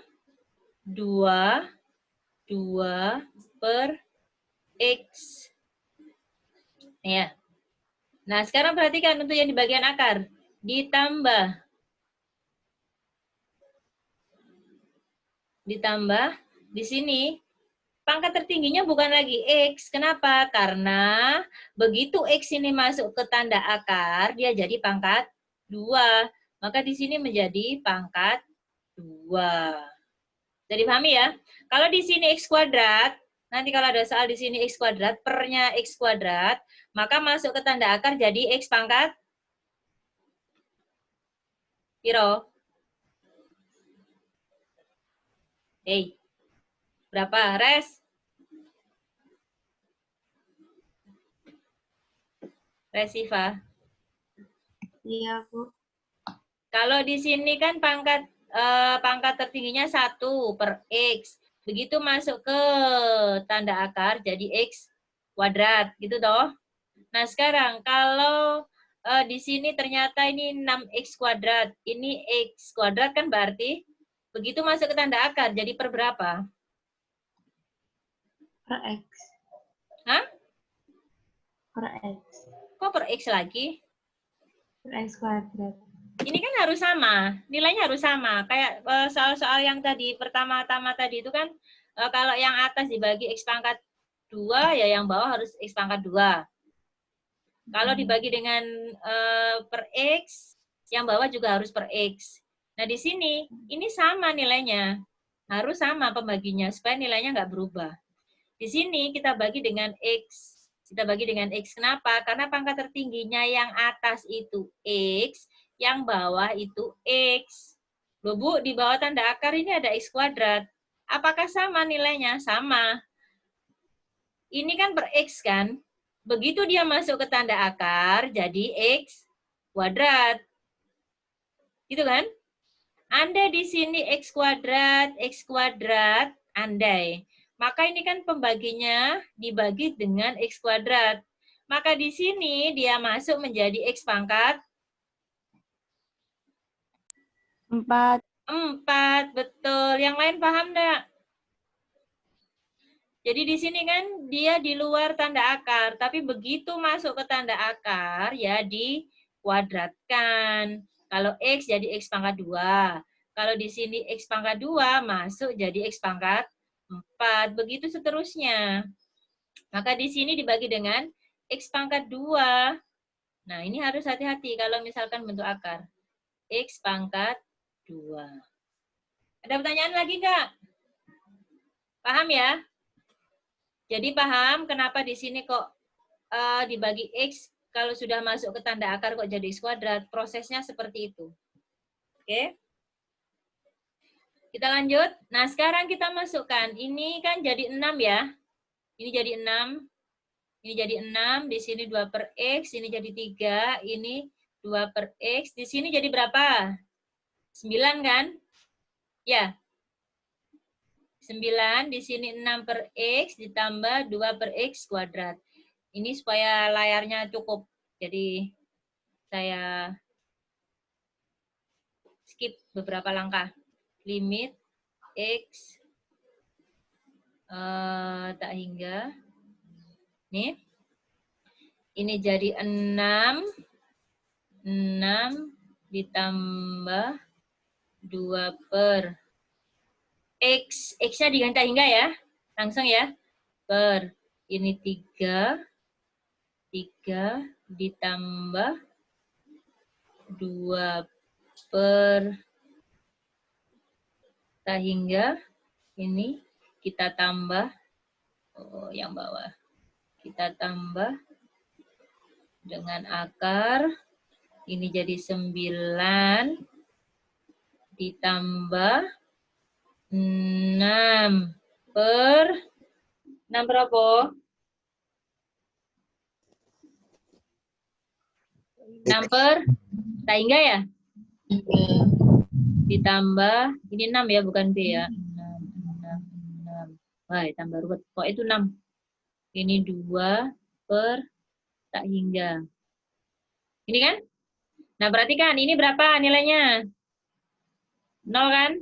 2 per x. Ya. Nah, sekarang perhatikan untuk yang di bagian akar. Ditambah di sini pangkat tertingginya bukan lagi x. Kenapa? Karena begitu x ini masuk ke tanda akar, dia jadi pangkat 2. Maka di sini menjadi pangkat 2. Jadi pahami ya? Kalau di sini x kuadrat, nanti kalau ada soal di sini x kuadrat, pernya x kuadrat, maka masuk ke tanda akar jadi x pangkat piro? Hei, berapa? Res? Resiva? Iya, Bu. Kalau di sini kan pangkat tertingginya 1 per x. Begitu masuk ke tanda akar jadi x kuadrat, gitu toh. Nah, sekarang kalau di sini ternyata ini 6x kuadrat, ini x kuadrat kan berarti begitu masuk ke tanda akar jadi per berapa? Per X. Hah? Per X. Kok per x lagi? Per X kuadrat. Ini kan harus sama, nilainya harus sama. Kayak soal-soal yang tadi pertama-tama tadi itu kan kalau yang atas dibagi x pangkat 2, ya yang bawah harus x pangkat 2. Kalau dibagi dengan per x, yang bawah juga harus per x. Nah, di sini ini sama nilainya. Harus sama pembaginya supaya nilainya nggak berubah. Di sini kita bagi dengan x. Kita bagi dengan x. Kenapa? Karena pangkat tertingginya yang atas itu x, yang bawah itu x. Loh, Bu, di bawah tanda akar ini ada x kuadrat. Apakah sama nilainya? Sama. Ini kan per x kan? Begitu dia masuk ke tanda akar, jadi x kuadrat. Gitu kan? Andai di sini x kuadrat, andai. Maka ini kan pembaginya dibagi dengan x kuadrat. Maka di sini dia masuk menjadi x pangkat 4. 4, betul. Yang lain paham enggak? Jadi di sini kan dia di luar tanda akar, tapi begitu masuk ke tanda akar ya dikuadratkan. Kalau x jadi x pangkat 2. Kalau di sini x pangkat 2 masuk jadi x pangkat 4. Begitu seterusnya. Maka di sini dibagi dengan x pangkat 2. Nah, ini harus hati-hati kalau misalkan bentuk akar. X pangkat 2. Ada pertanyaan lagi enggak? Paham ya? Jadi paham kenapa di sini kok dibagi X, kalau sudah masuk ke tanda akar kok jadi X kuadrat. Prosesnya seperti itu. Oke. Kita lanjut. Nah, sekarang kita masukkan. Ini kan jadi 6 ya. Ini jadi 6. Ini jadi 6. Di sini 2 per X. Ini jadi 3. Ini 2 per X. Di sini jadi berapa? 9 kan? Ya. 9, di sini 6 per X ditambah 2 per X kuadrat. Ini supaya layarnya cukup. Jadi saya skip beberapa langkah. Limit X tak hingga. Nih. Ini jadi 6 ditambah 2 per X. X-nya diganti hingga ya. Langsung ya. Per. Ini 3 ditambah 2 per tak hingga. Ini kita tambah. Oh, yang bawah. Kita tambah dengan akar. Ini jadi 9 ditambah 6 per 6 berapa? 6 per tak hingga ya? Ditambah, ini 6 ya, bukan B ya. 6. Wah, tambah ruwet. Kok itu 6? Ini 2 per tak hingga. Ini kan? Nah, perhatikan, ini berapa nilainya? 0 kan?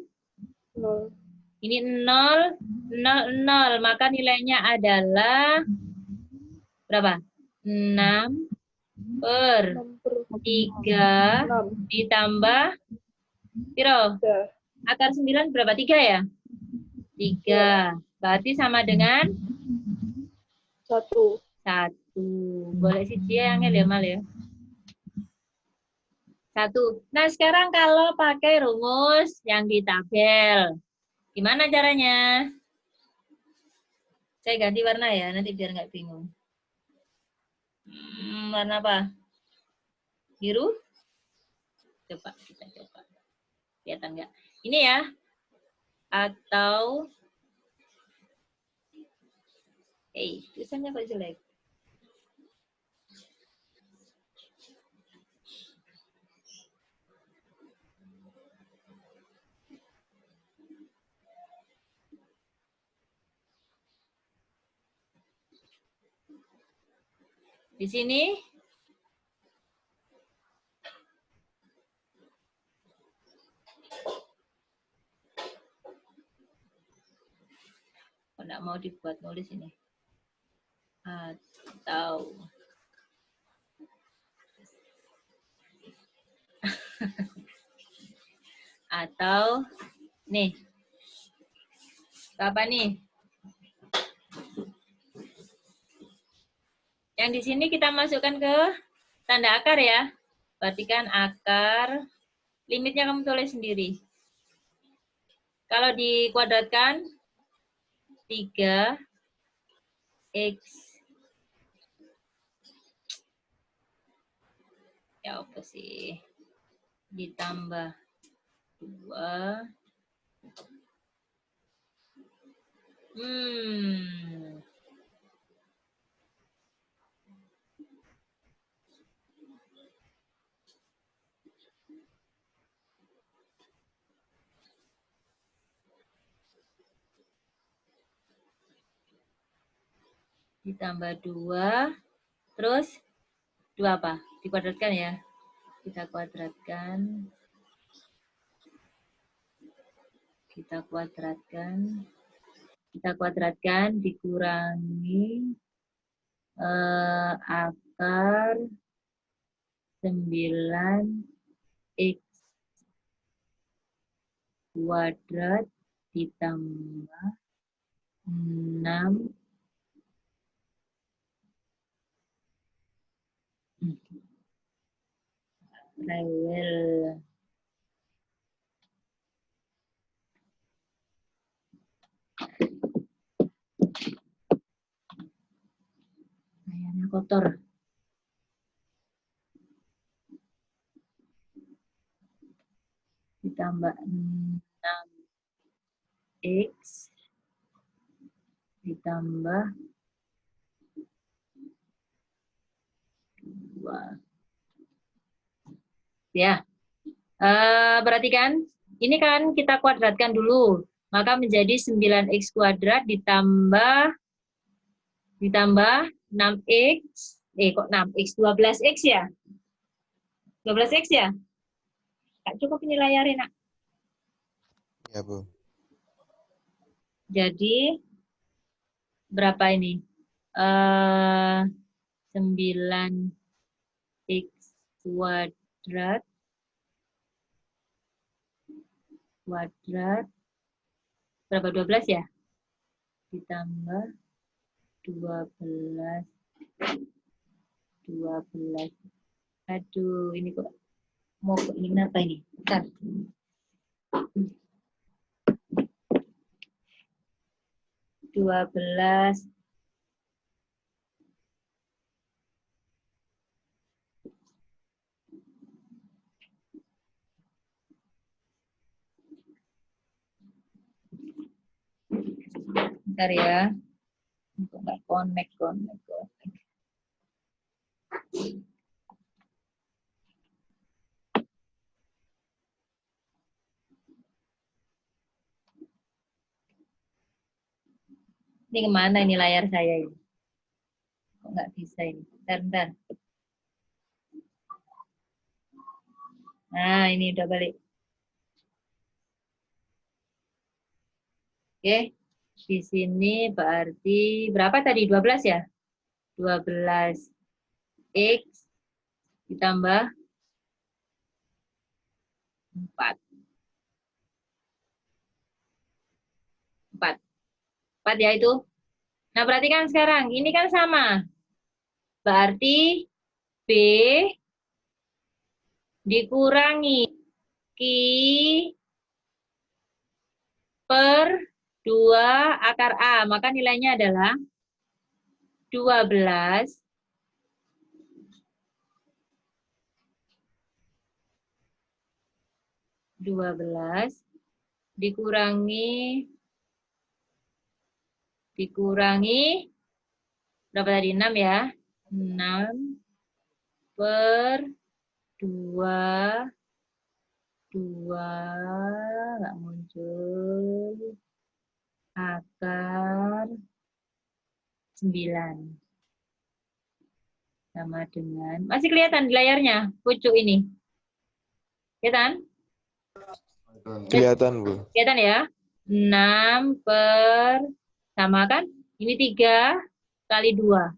0. Ini 0, 0, 0. Maka nilainya adalah berapa? 6 per 3 6. ditambah piro? Akar 9 berapa? 3 ya? 3. Berarti sama dengan 1. 1. Boleh siji yang ya, Mal ya. 1. Nah, sekarang kalau pakai rumus yang di tabel, gimana caranya? Saya ganti warna ya, nanti biar nggak bingung. Warna apa? Biru? Coba, kita coba. Kelihatan nggak? Ini ya. Atau, tulisannya kok jelek? Di sini nggak mau dibuat nulis ini. Atau nih. Apa nih? Yang di sini kita masukkan ke tanda akar ya. Perhatikan akar, limitnya kamu tulis sendiri. Kalau dikuadratkan 3x ya apa sih? Ditambah 2. Ditambah 2, terus 2 apa? Dikuadratkan ya. Kita kuadratkan. Kita kuadratkan dikurangi akar 9x kuadrat ditambah 6 rewel. Kayaknya kotor. Ditambah 6x ditambah 2. Ya. Perhatikan, ini kan kita kuadratkan dulu. Maka menjadi 9x kuadrat ditambah 6x, kok 6x, 12x ya? 12x ya? Tak cukup ini layarnya, nak. Ya, Bu. Jadi, berapa ini? 9x kuadrat berapa? 12 ya? Ditambah 12. Aduh, ini kok mau ini apa ini? Bentar. 12. Bentar ya. Kok nggak connect. Ini kemana ini layar saya ini? Kok nggak bisa ini? Bentar. Nah, ini udah balik. Oke, di sini berarti berapa tadi? 12 ya? 12x ditambah 4. 4. 4 ya itu. Nah, perhatikan sekarang. Ini kan sama. Berarti B dikurangi Q per 2 akar A. Maka nilainya adalah 12 dikurangi berapa tadi? 6 ya. 6 per 2 nggak muncul akar 9 sama dengan, masih kelihatan di layarnya pucuk ini, kelihatan? Kelihatan, Bu. Kelihatan ya? 6 per, sama kan? Ini 3 kali 2.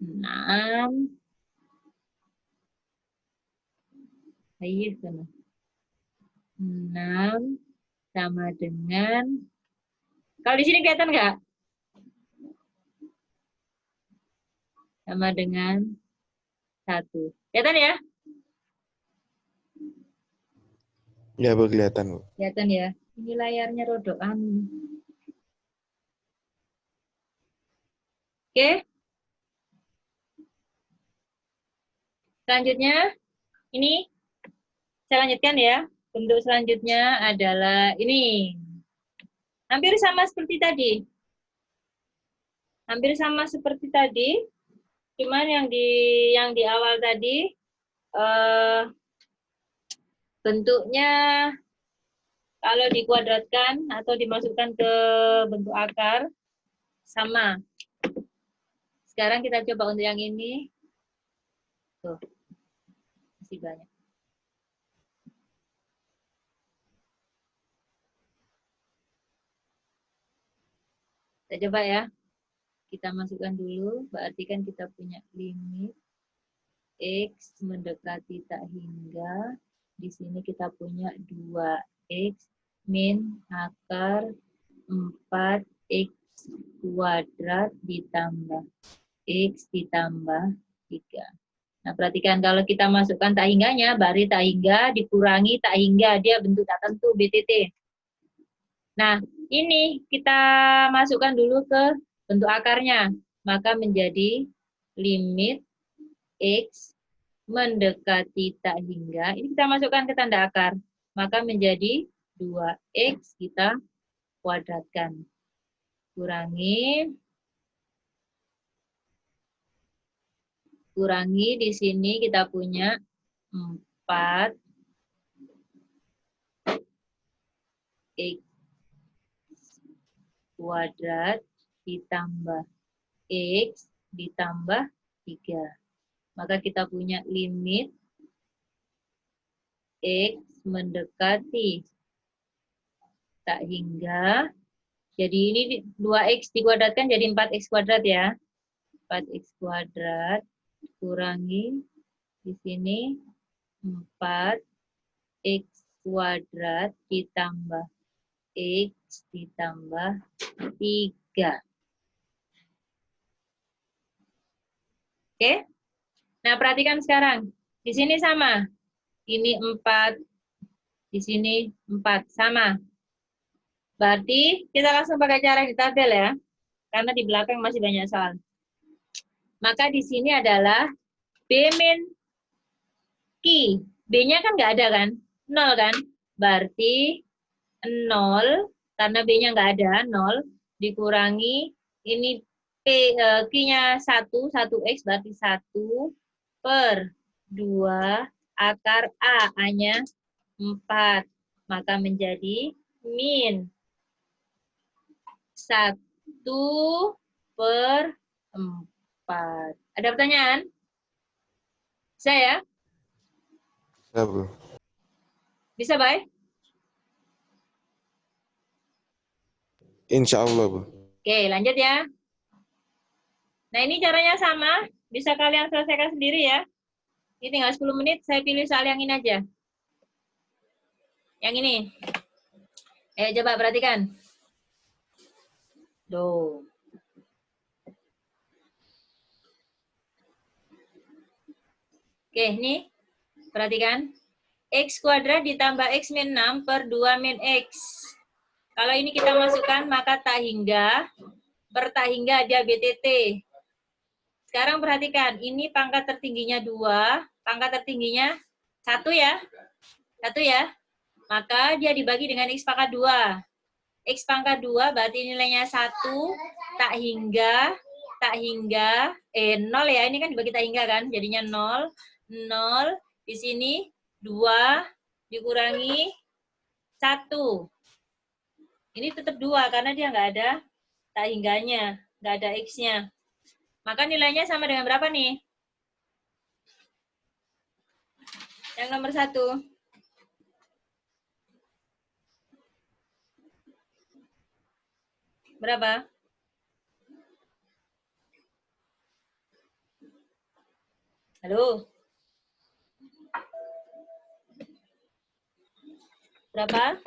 6. Ayo, 6 sama dengan, kalau di sini kelihatan nggak? Sama dengan 1. Kelihatan ya? Ya, Bu, kelihatan, Bu. Kelihatan ya? Ini layarnya rodokan. Oke. Selanjutnya, ini saya lanjutkan ya. Bentuk selanjutnya adalah ini. Hampir sama seperti tadi. Hampir sama seperti tadi. Cuman yang di awal tadi bentuknya kalau dikuadratkan atau dimasukkan ke bentuk akar sama. Sekarang kita coba untuk yang ini. Tuh. Masih banyak. Kita coba ya. Kita masukkan dulu, berarti kan kita punya limit X mendekati tak hingga. Di sini kita punya 2X min akar 4X kuadrat ditambah X ditambah 3. Nah, perhatikan kalau kita masukkan tak hingganya, berarti tak hingga dikurangi tak hingga, dia bentuk tak tentu BTT. Nah, ini kita masukkan dulu ke bentuk akarnya, maka menjadi limit X mendekati tak hingga, ini kita masukkan ke tanda akar, maka menjadi 2X kita kuadratkan. Kurangi di sini kita punya 4X kuadrat ditambah X ditambah 3. Maka kita punya limit X mendekati tak hingga. Jadi ini 2X dikuadratkan jadi 4X kuadrat ya. 4X kuadrat kurangi di sini 4X kuadrat ditambah X ditambah 3. Oke? Nah, perhatikan sekarang. Di sini sama. Ini 4. Di sini 4. Sama. Berarti kita langsung pakai cara di tabel ya. Karena di belakang masih banyak soal. Maka di sini adalah B min Q. B-nya kan nggak ada kan? 0 kan? Berarti 0. Karena B-nya nggak ada, 0. Dikurangi. Ini Q-nya 1, 1X berarti 1 per 2 akar A, A-nya 4. Maka menjadi min 1 per 4. Ada pertanyaan? Saya? Ya, Bu. Bisa, Bay? Insya Allah, Bu. Oke, lanjut ya. Nah, ini caranya sama. Bisa kalian selesaikan sendiri ya. Ini tinggal 10 menit, saya pilih soal yang ini aja. Yang ini. Coba perhatikan. Tuh. Oke, ini. Perhatikan. X kuadrat ditambah X min 6 per 2 min X. Kalau ini kita masukkan, maka tak hingga per tak hingga dia BTT. Sekarang perhatikan, ini pangkat tertingginya 2, pangkat tertingginya 1 ya. 1 ya. Maka dia dibagi dengan X pangkat 2. X pangkat 2 berarti nilainya 1, tak hingga 0 ya. Ini kan dibagi tak hingga kan, jadinya 0. 0, di sini 2 dikurangi 1. Ini tetap 2 karena dia nggak ada tak hingganya, nggak ada X-nya. Maka nilainya sama dengan berapa nih? Yang nomor 1. Berapa? Halo? Berapa?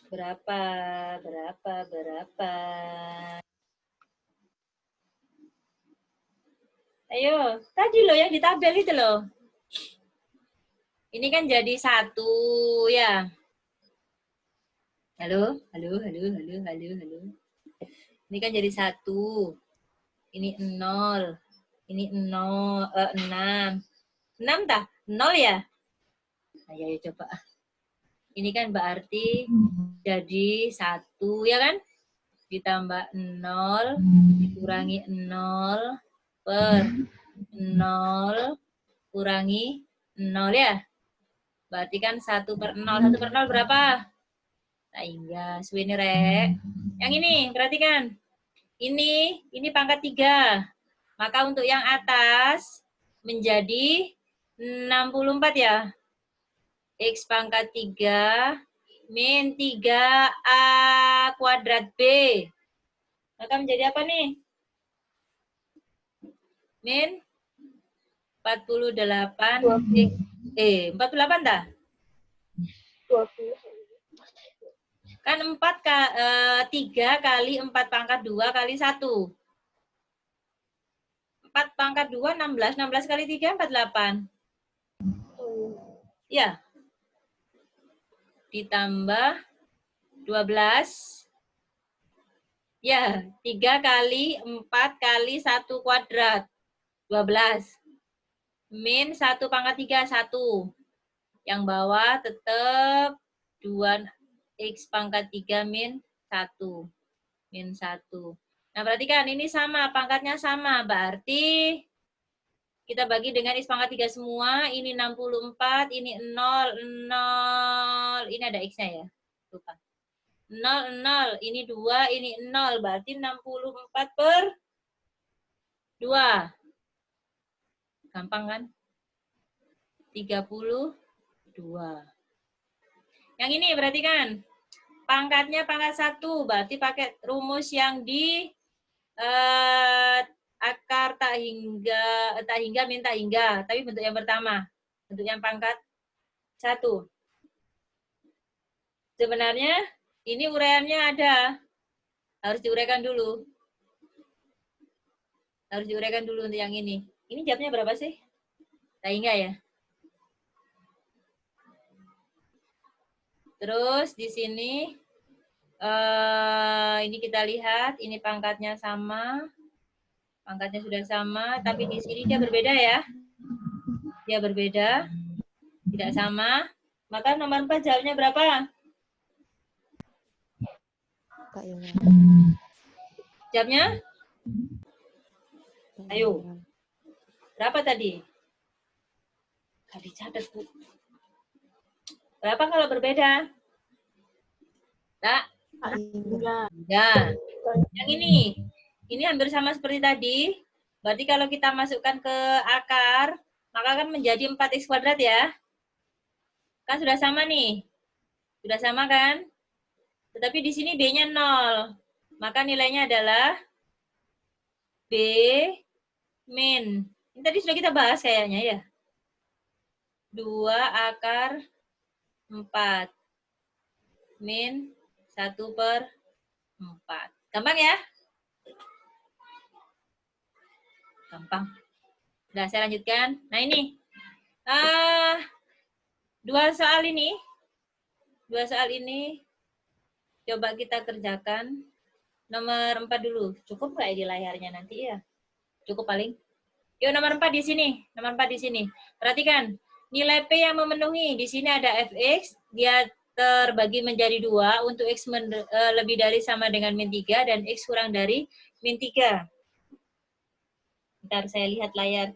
Berapa? Ayo, tadi loh yang di tabel itu loh. Ini kan jadi 1 ya. Halo. Ini kan jadi 1. Ini 0. Ini 0, 6. 6 tah? 0 ya? Ayo coba. Ini kan berarti jadi 1 ya kan? Ditambah 0, dikurangi 0, per 0, kurangi 0 ya? Berarti kan 1 per 0. 1 per 0 berapa? Nah, hingga suwini rek. Yang ini, perhatikan. Ini pangkat 3. Maka untuk yang atas menjadi 64 ya. X pangkat 3 min 3A kuadrat B. Maka menjadi apa nih? Min 48. 48 dah? 20. Kan 3 kali 4 pangkat 2 kali 1. 4 pangkat 2, 16. 16 kali 3, 48. Ya. Ditambah 12. Ya, 3 kali 4 kali 1 kuadrat. 12. Min 1 pangkat 3, 1. Yang bawah tetap 2X pangkat 3 min 1. Min 1. Nah, perhatikan ini sama, pangkatnya sama. Berarti kita bagi dengan X pangkat 3 semua. Ini 64, ini 0, 0. Ini ada X-nya ya. Lupa. 0, 0. Ini 2, ini 0. Berarti 64 per 2. Gampang kan? 32. Yang ini perhatikan. Pangkatnya pangkat 1. Berarti pakai rumus yang di akar tak hingga min tak hingga. Tapi bentuk yang pertama. Bentuk yang pangkat 1. Sebenarnya ini uraiannya ada. Harus diuraikan dulu. Harus diuraikan dulu untuk yang ini. Ini jawabnya berapa sih? Tak hingga ya. Terus di sini ini kita lihat, ini pangkatnya sama. Pangkatnya sudah sama, tapi di sini dia berbeda ya. Dia berbeda. Tidak sama. Maka nomor 4 jawabnya berapa? Tak ingat. Jawabnya? Tak Ayo. ingat. Berapa tadi? Gak dicatat, Bu. Berapa kalau berbeda? Tak? Tak ingat. Enggak. Yang ini. Ini hampir sama seperti tadi. Berarti kalau kita masukkan ke akar, maka akan menjadi 4x kuadrat ya. Kan sudah sama nih. Sudah sama kan? Tetapi di sini B-nya 0. Maka nilainya adalah B min. Ini tadi sudah kita bahas kayaknya ya. 2 akar 4. Min 1/4. Gampang ya? Gampang. Udah, saya lanjutkan. Nah ini. Dua soal ini coba kita kerjakan. Nomor 4 dulu. Cukup nggak ya di layarnya nanti ya? Cukup paling. Yuk nomor 4 di sini. Nomor 4 di sini. Perhatikan. Nilai P yang memenuhi. Di sini ada fx. Dia terbagi menjadi 2 untuk x lebih dari sama dengan min 3 dan x kurang dari min 3. Bentar saya lihat layar.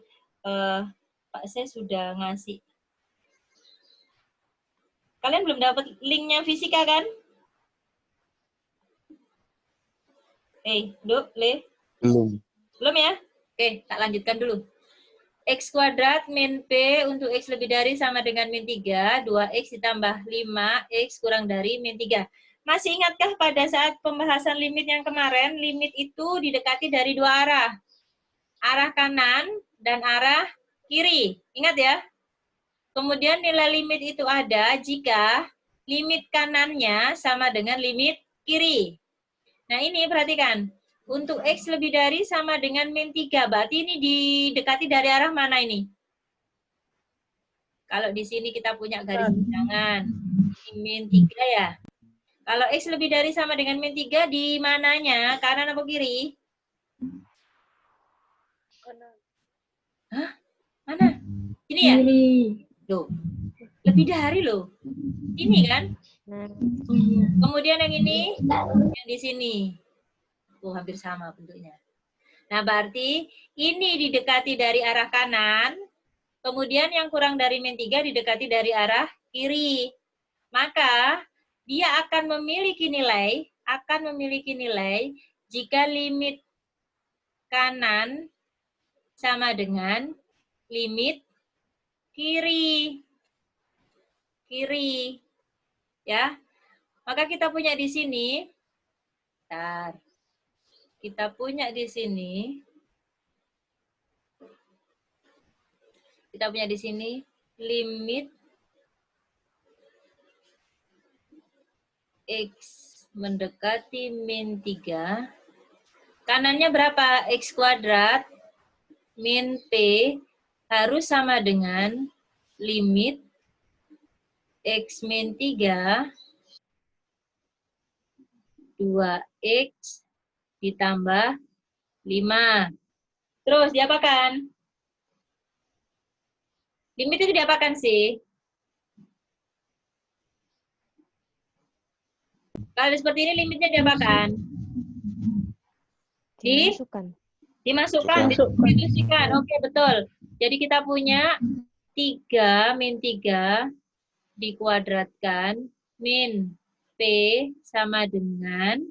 Pak, saya sudah ngasih. Kalian belum dapat linknya fisika kan? Le? Belum ya? Oke, tak lanjutkan dulu. X kuadrat min P untuk X lebih dari sama dengan min 3, 2X ditambah 5, X kurang dari min 3. Masih ingatkah pada saat pembahasan limit yang kemarin, limit itu didekati dari dua arah? Arah kanan dan arah kiri. Ingat ya? Kemudian nilai limit itu ada jika limit kanannya sama dengan limit kiri. Nah ini perhatikan. Untuk X lebih dari sama dengan min 3. Berarti ini didekati dari arah mana ini? Kalau di sini kita punya garis bilangan. Min 3 ya. Kalau X lebih dari sama dengan min 3 di mananya? Kanan atau kiri? Hah? Mana? Ini ya? Loh. Lebih dari loh. Ini kan? Kemudian yang ini, yang di sini. Oh, hampir sama bentuknya. Nah, berarti ini didekati dari arah kanan, kemudian yang kurang dari min 3 didekati dari arah kiri. Maka, dia akan memiliki nilai jika limit kanan sama dengan limit kiri. Ya. Maka kita punya di sini, limit X mendekati min 3. Kanannya berapa? X kuadrat min P harus sama dengan limit X min 3 2X ditambah 5. Terus diapakan? Limit itu diapakan sih? Kalau seperti ini limitnya diapakan? Dimasukkan. Oke, betul. Jadi kita punya 3 min 3 dikuadratkan min P sama dengan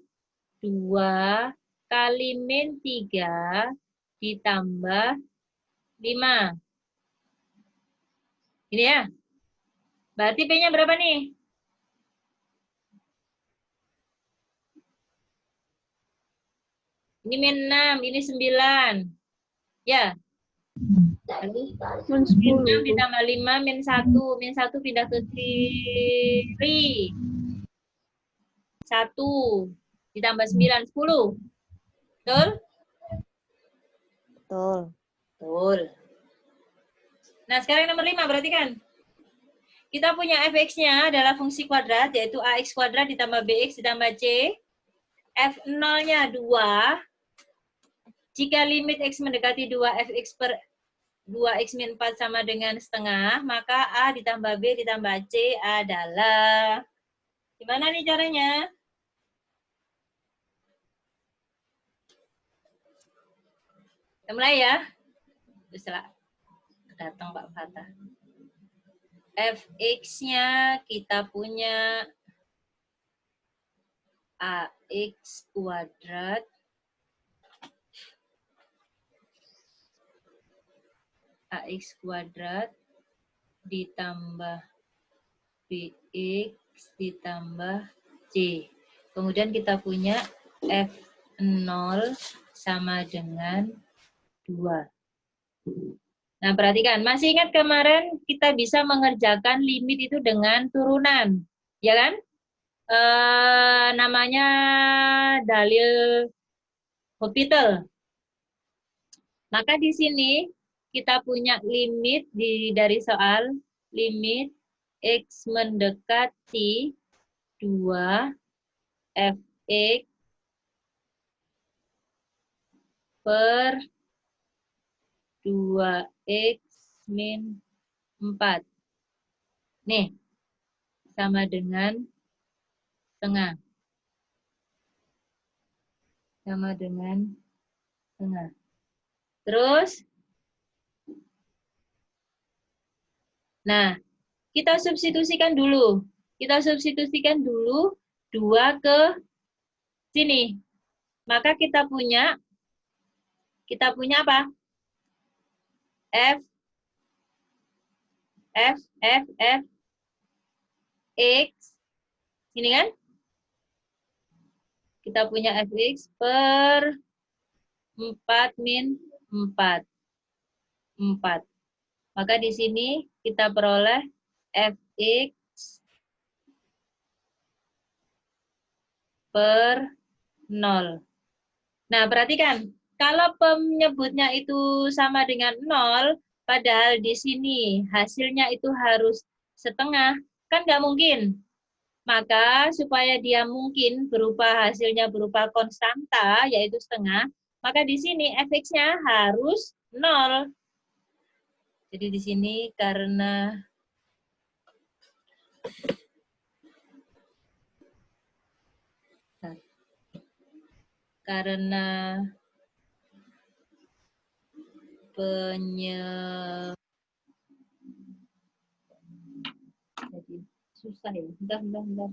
2 kali min 3 ditambah 5. Ini ya. Berarti P-nya berapa nih? Ini min 6, ini 9. Ya. Lalu min 6 ditambah 5, min 1. Min 1 pindah ke kiri. 1 ditambah 9, 10. Betul? Betul. Nah, sekarang nomor 5 berarti kan? Kita punya fx-nya adalah fungsi kuadrat, yaitu ax kuadrat ditambah bx ditambah c. F0-nya 2. Jika limit x mendekati 2 fx per 2x min 4 sama dengan setengah, maka a ditambah b ditambah c adalah... Gimana nih caranya? Kita mulai ya. Bisa datang Pak Fatah. Fx-nya kita punya ax kuadrat AX kuadrat ditambah BX ditambah C. Kemudian kita punya F0 sama dengan 2. Nah, perhatikan. Masih ingat kemarin kita bisa mengerjakan limit itu dengan turunan. Ya kan? Namanya dalil Hospital. Maka di sini kita punya limit dari soal limit X mendekati 2 Fx per 2x min 4. Nih, sama dengan setengah. Sama dengan setengah. Terus, nah, kita substitusikan dulu. Kita substitusikan dulu 2 ke sini. Maka kita punya apa? F X. Ini kan? Kita punya Fx per 4 min 4. 4. Maka di sini kita peroleh Fx per 0. Nah, perhatikan. Kalau penyebutnya itu sama dengan 0, padahal di sini hasilnya itu harus setengah, kan nggak mungkin. Maka supaya dia mungkin hasilnya berupa konstanta, yaitu setengah, maka di sini Fx-nya harus 0. Jadi di sini karena jadi susah ya. Bentar.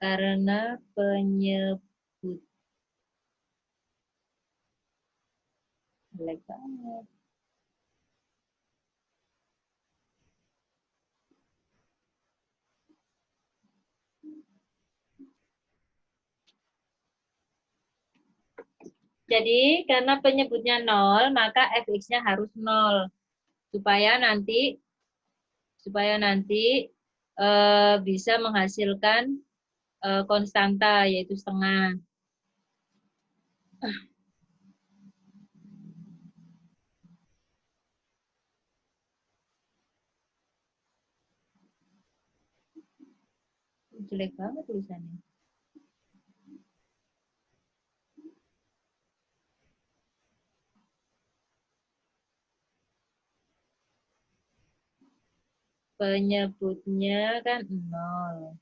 Karena penyebut jelek banget. Jadi karena penyebutnya 0, maka Fx-nya harus 0. Supaya nanti bisa menghasilkan konstanta, yaitu setengah. Jelek banget tulisannya. Penyebutnya kan 0.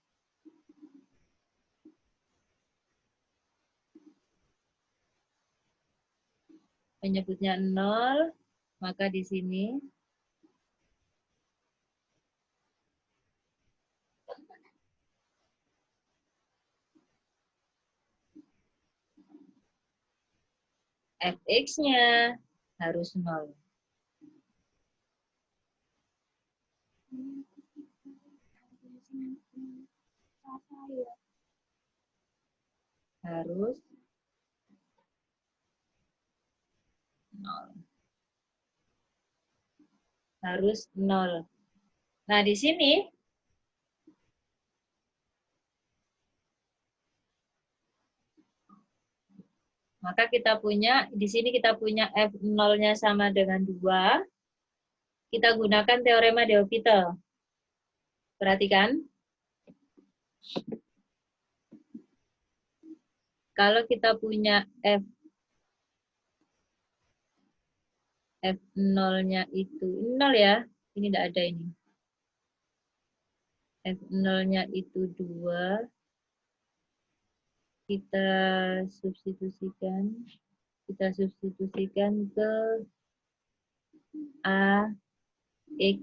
Penyebutnya 0, maka di sini Fx-nya harus 0. Harus 0. Harus 0. Nah, di sini maka di sini kita punya F0-nya sama dengan 2. Kita gunakan teorema de Hospital. Perhatikan. Kalau kita punya F0-nya itu 0 ya. Ini tidak ada ini. F0-nya itu 2. Kita substitusikan ke AX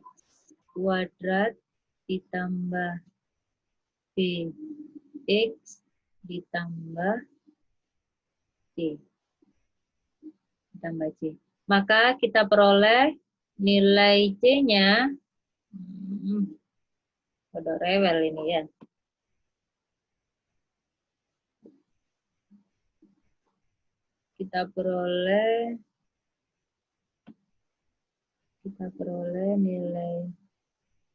kuadrat ditambah BX X ditambah C. Ditambah C. Maka kita peroleh nilai C-nya. Udah rewel ini ya. Kita peroleh nilai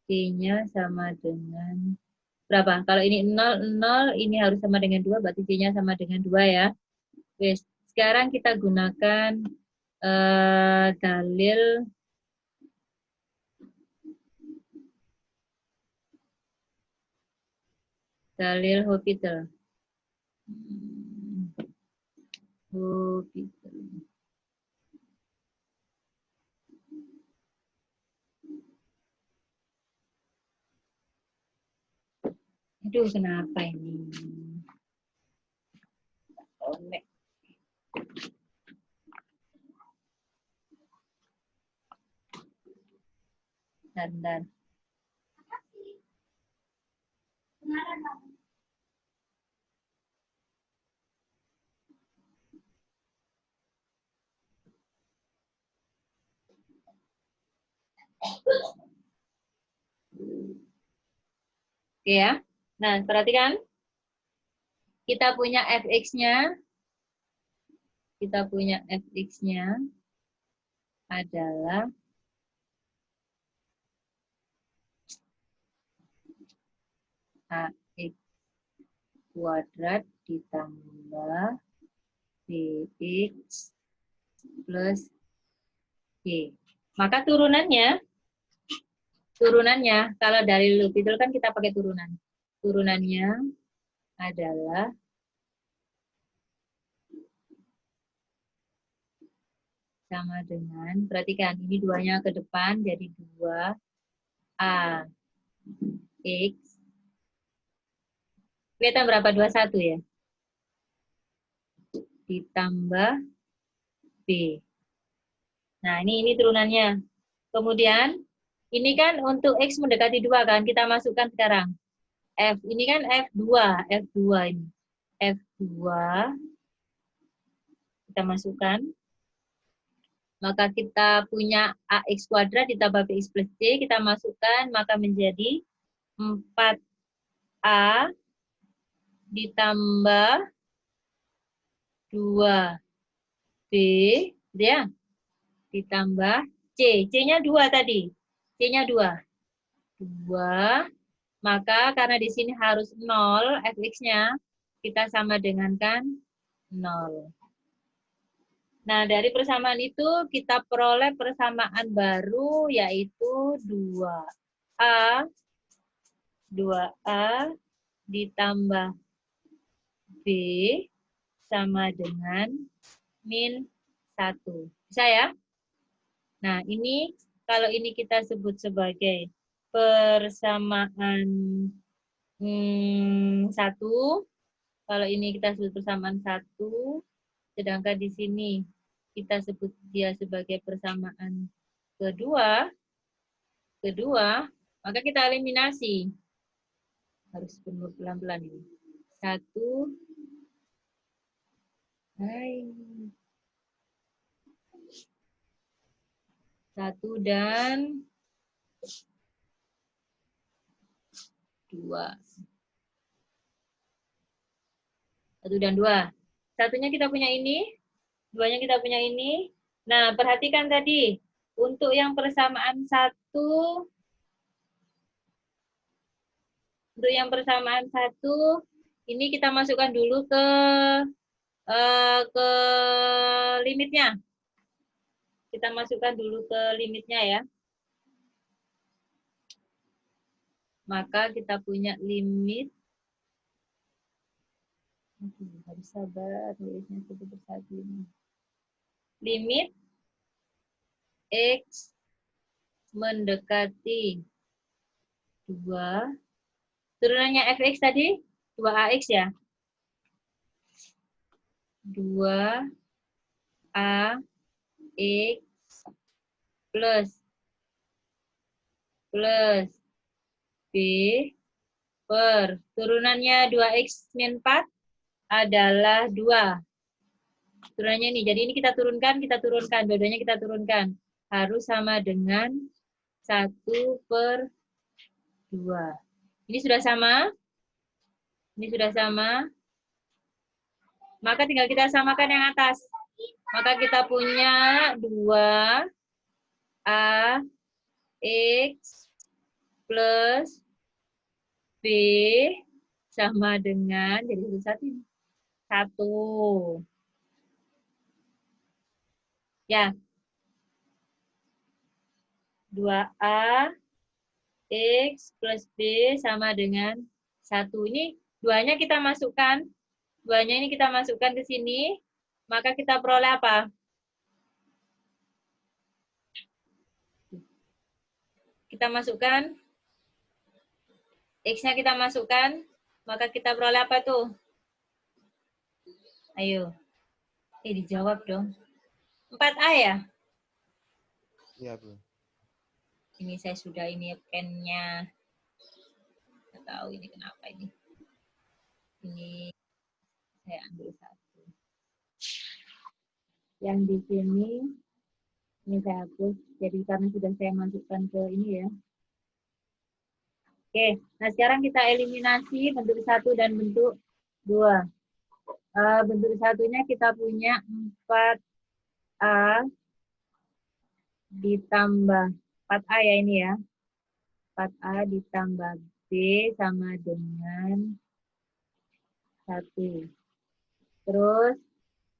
C-nya sama dengan berapa? Kalau ini 0, 0, ini harus sama dengan 2, berarti C-nya sama dengan 2 ya. Oke, sekarang kita gunakan dalil Hospital. Aduh, kenapa ini? Connect. Bentar. Oke ya. Nah, perhatikan. Kita punya fx-nya. Kita punya fx-nya adalah ax kuadrat ditambah bx plus y. Maka turunannya kalau dari loop itu kan kita pakai turunan. Turunannya adalah sama dengan, perhatikan ini 2-nya ke depan jadi 2ax. Kelihatan berapa? 21 ya? Ditambah b. Nah, ini turunannya. Kemudian, ini kan untuk x mendekati 2 kan, kita masukkan sekarang. F, ini kan F2 ini. F2, kita masukkan. Maka kita punya AX kuadrat ditambah BX plus C, kita masukkan, maka menjadi 4A ditambah 2B, ya, ditambah C. C-nya 2 tadi. C-nya 2. 2, maka karena di sini harus 0, fx-nya, kita sama dengan kan 0. Nah, dari persamaan itu kita peroleh persamaan baru, yaitu 2A ditambah B sama dengan min 1. Bisa ya? Nah, ini kalau ini kita sebut sebagai persamaan 1. Kalau ini kita sebut persamaan 1. Sedangkan di sini kita sebut dia sebagai persamaan kedua, maka kita eliminasi. Harus pelan-pelan ini. 1. Hai. 1 dan 2. 1 dan 2. Satunya kita punya ini, 2-nya kita punya ini. Nah, perhatikan tadi, untuk yang persamaan 1, ini kita masukkan dulu ke limitnya. Kita masukkan dulu ke limitnya ya. Maka kita punya limit. Harus sabar, tulisnya satu persatu ini. Limit X mendekati 2. Turunannya fx tadi 2ax ya. 2ax plus b per turunannya 2x min 4 adalah 2. Turunannya ini. Jadi ini kita turunkan. Dua-duanya kita turunkan. Harus sama dengan 1 per 2. Ini sudah sama. Ini sudah sama. Maka tinggal kita samakan yang atas. Maka kita punya 2ax plus b sama dengan, jadi satu. 1. Ya. 2ax plus b sama dengan 1. Ini duanya kita masukkan. Duanya ini kita masukkan ke sini, maka kita peroleh apa? Kita masukkan, X-nya kita masukkan, maka kita peroleh apa tuh? Ayo. Dijawab dong. 4A ya? Iya, Bu. Ini saya sudah ini pennya. Nggak tahu ini kenapa ini. Ini saya ambil satu. Yang di sini, ini saya hapus. Jadi karena sudah saya masukkan ke ini ya. Oke, nah sekarang kita eliminasi bentuk 1 dan bentuk 2. Bentuk satunya kita punya 4A ditambah 4A ya ini ya. 4A ditambah B sama dengan 1. Terus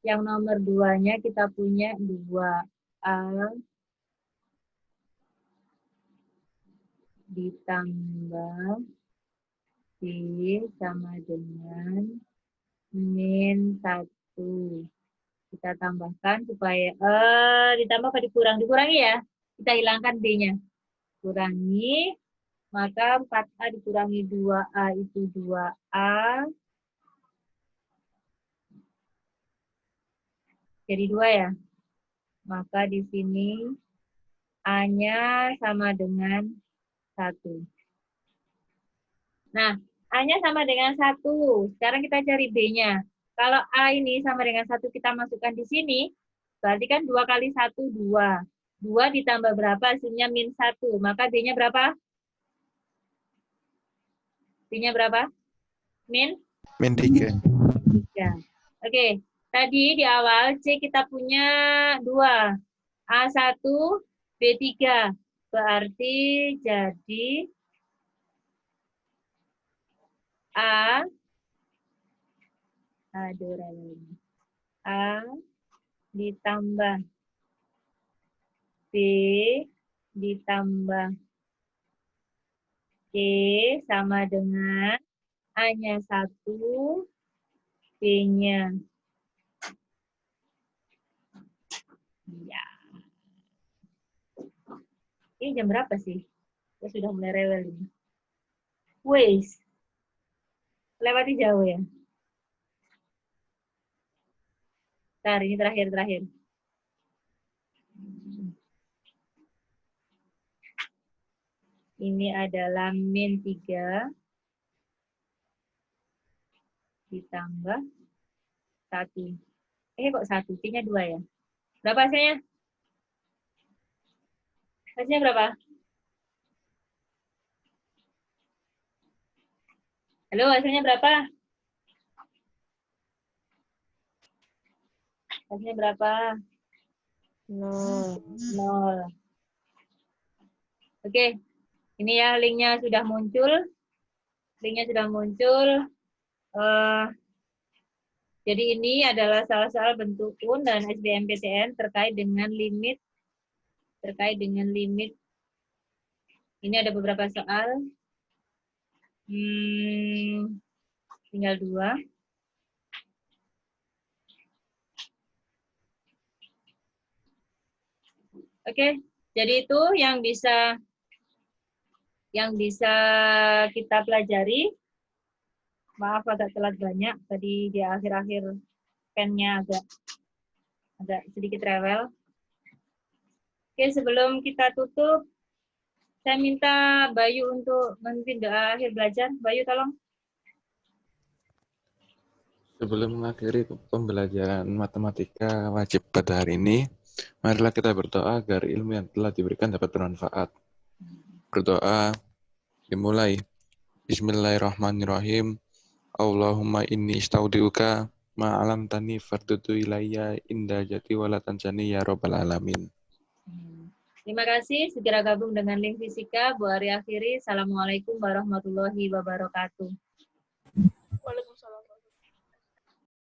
yang nomor 2-nya kita punya 2A ditambah B sama dengan min 1. Kita tambahkan supaya, ditambah apa dikurang? Dikurangi ya. Kita hilangkan B-nya. Kurangi, maka 4A dikurangi 2A itu 2A. Jadi 2 ya. Maka di sini A-nya sama dengan 1. Nah, A-nya sama dengan 1. Sekarang kita cari B-nya. Kalau A ini sama dengan 1 kita masukkan di sini, berarti kan 2 kali 1, 2. 2 ditambah berapa? Hasilnya min 1. Maka B-nya berapa? B-nya berapa? Min 3. 3. Oke. Tadi di awal C kita punya 2. A1, B3. Berarti jadi A ditambah B ditambah C sama dengan A-nya 1, B-nya. Ya. Ini jam berapa sih? Saya sudah mulai rewel ini. Wes. Lewati jauh ya. Bentar, ini terakhir. Ini adalah min 3 ditambah 1. Kok 1? P-nya 2 ya? Berapa hasilnya? Hasilnya berapa? Halo, hasilnya berapa? Hasilnya berapa? 0. 0. Oke, ini ya linknya sudah muncul. Jadi ini adalah soal-soal bentuk UN dan SBMPTN terkait dengan limit. Ini ada beberapa soal. Tinggal 2. Oke, jadi itu yang bisa kita pelajari. Maaf agak telat banyak, tadi di akhir-akhir pennya agak sedikit rewel. Oke, sebelum kita tutup, Saya minta Bayu untuk memimpin doa akhir belajar. Bayu tolong. Sebelum mengakhiri pembelajaran matematika wajib pada hari ini, marilah kita berdoa agar ilmu yang telah diberikan dapat bermanfaat. Berdoa dimulai. Bismillahirrahmanirrahim. Allahumma inni istaudiuka ma'alam tani fardudu ilayya inda jati walatansani ya robbal alamin. Terima kasih. Segera gabung dengan link fisika. Bu Ari akhiri. Assalamualaikum warahmatullahi wabarakatuh.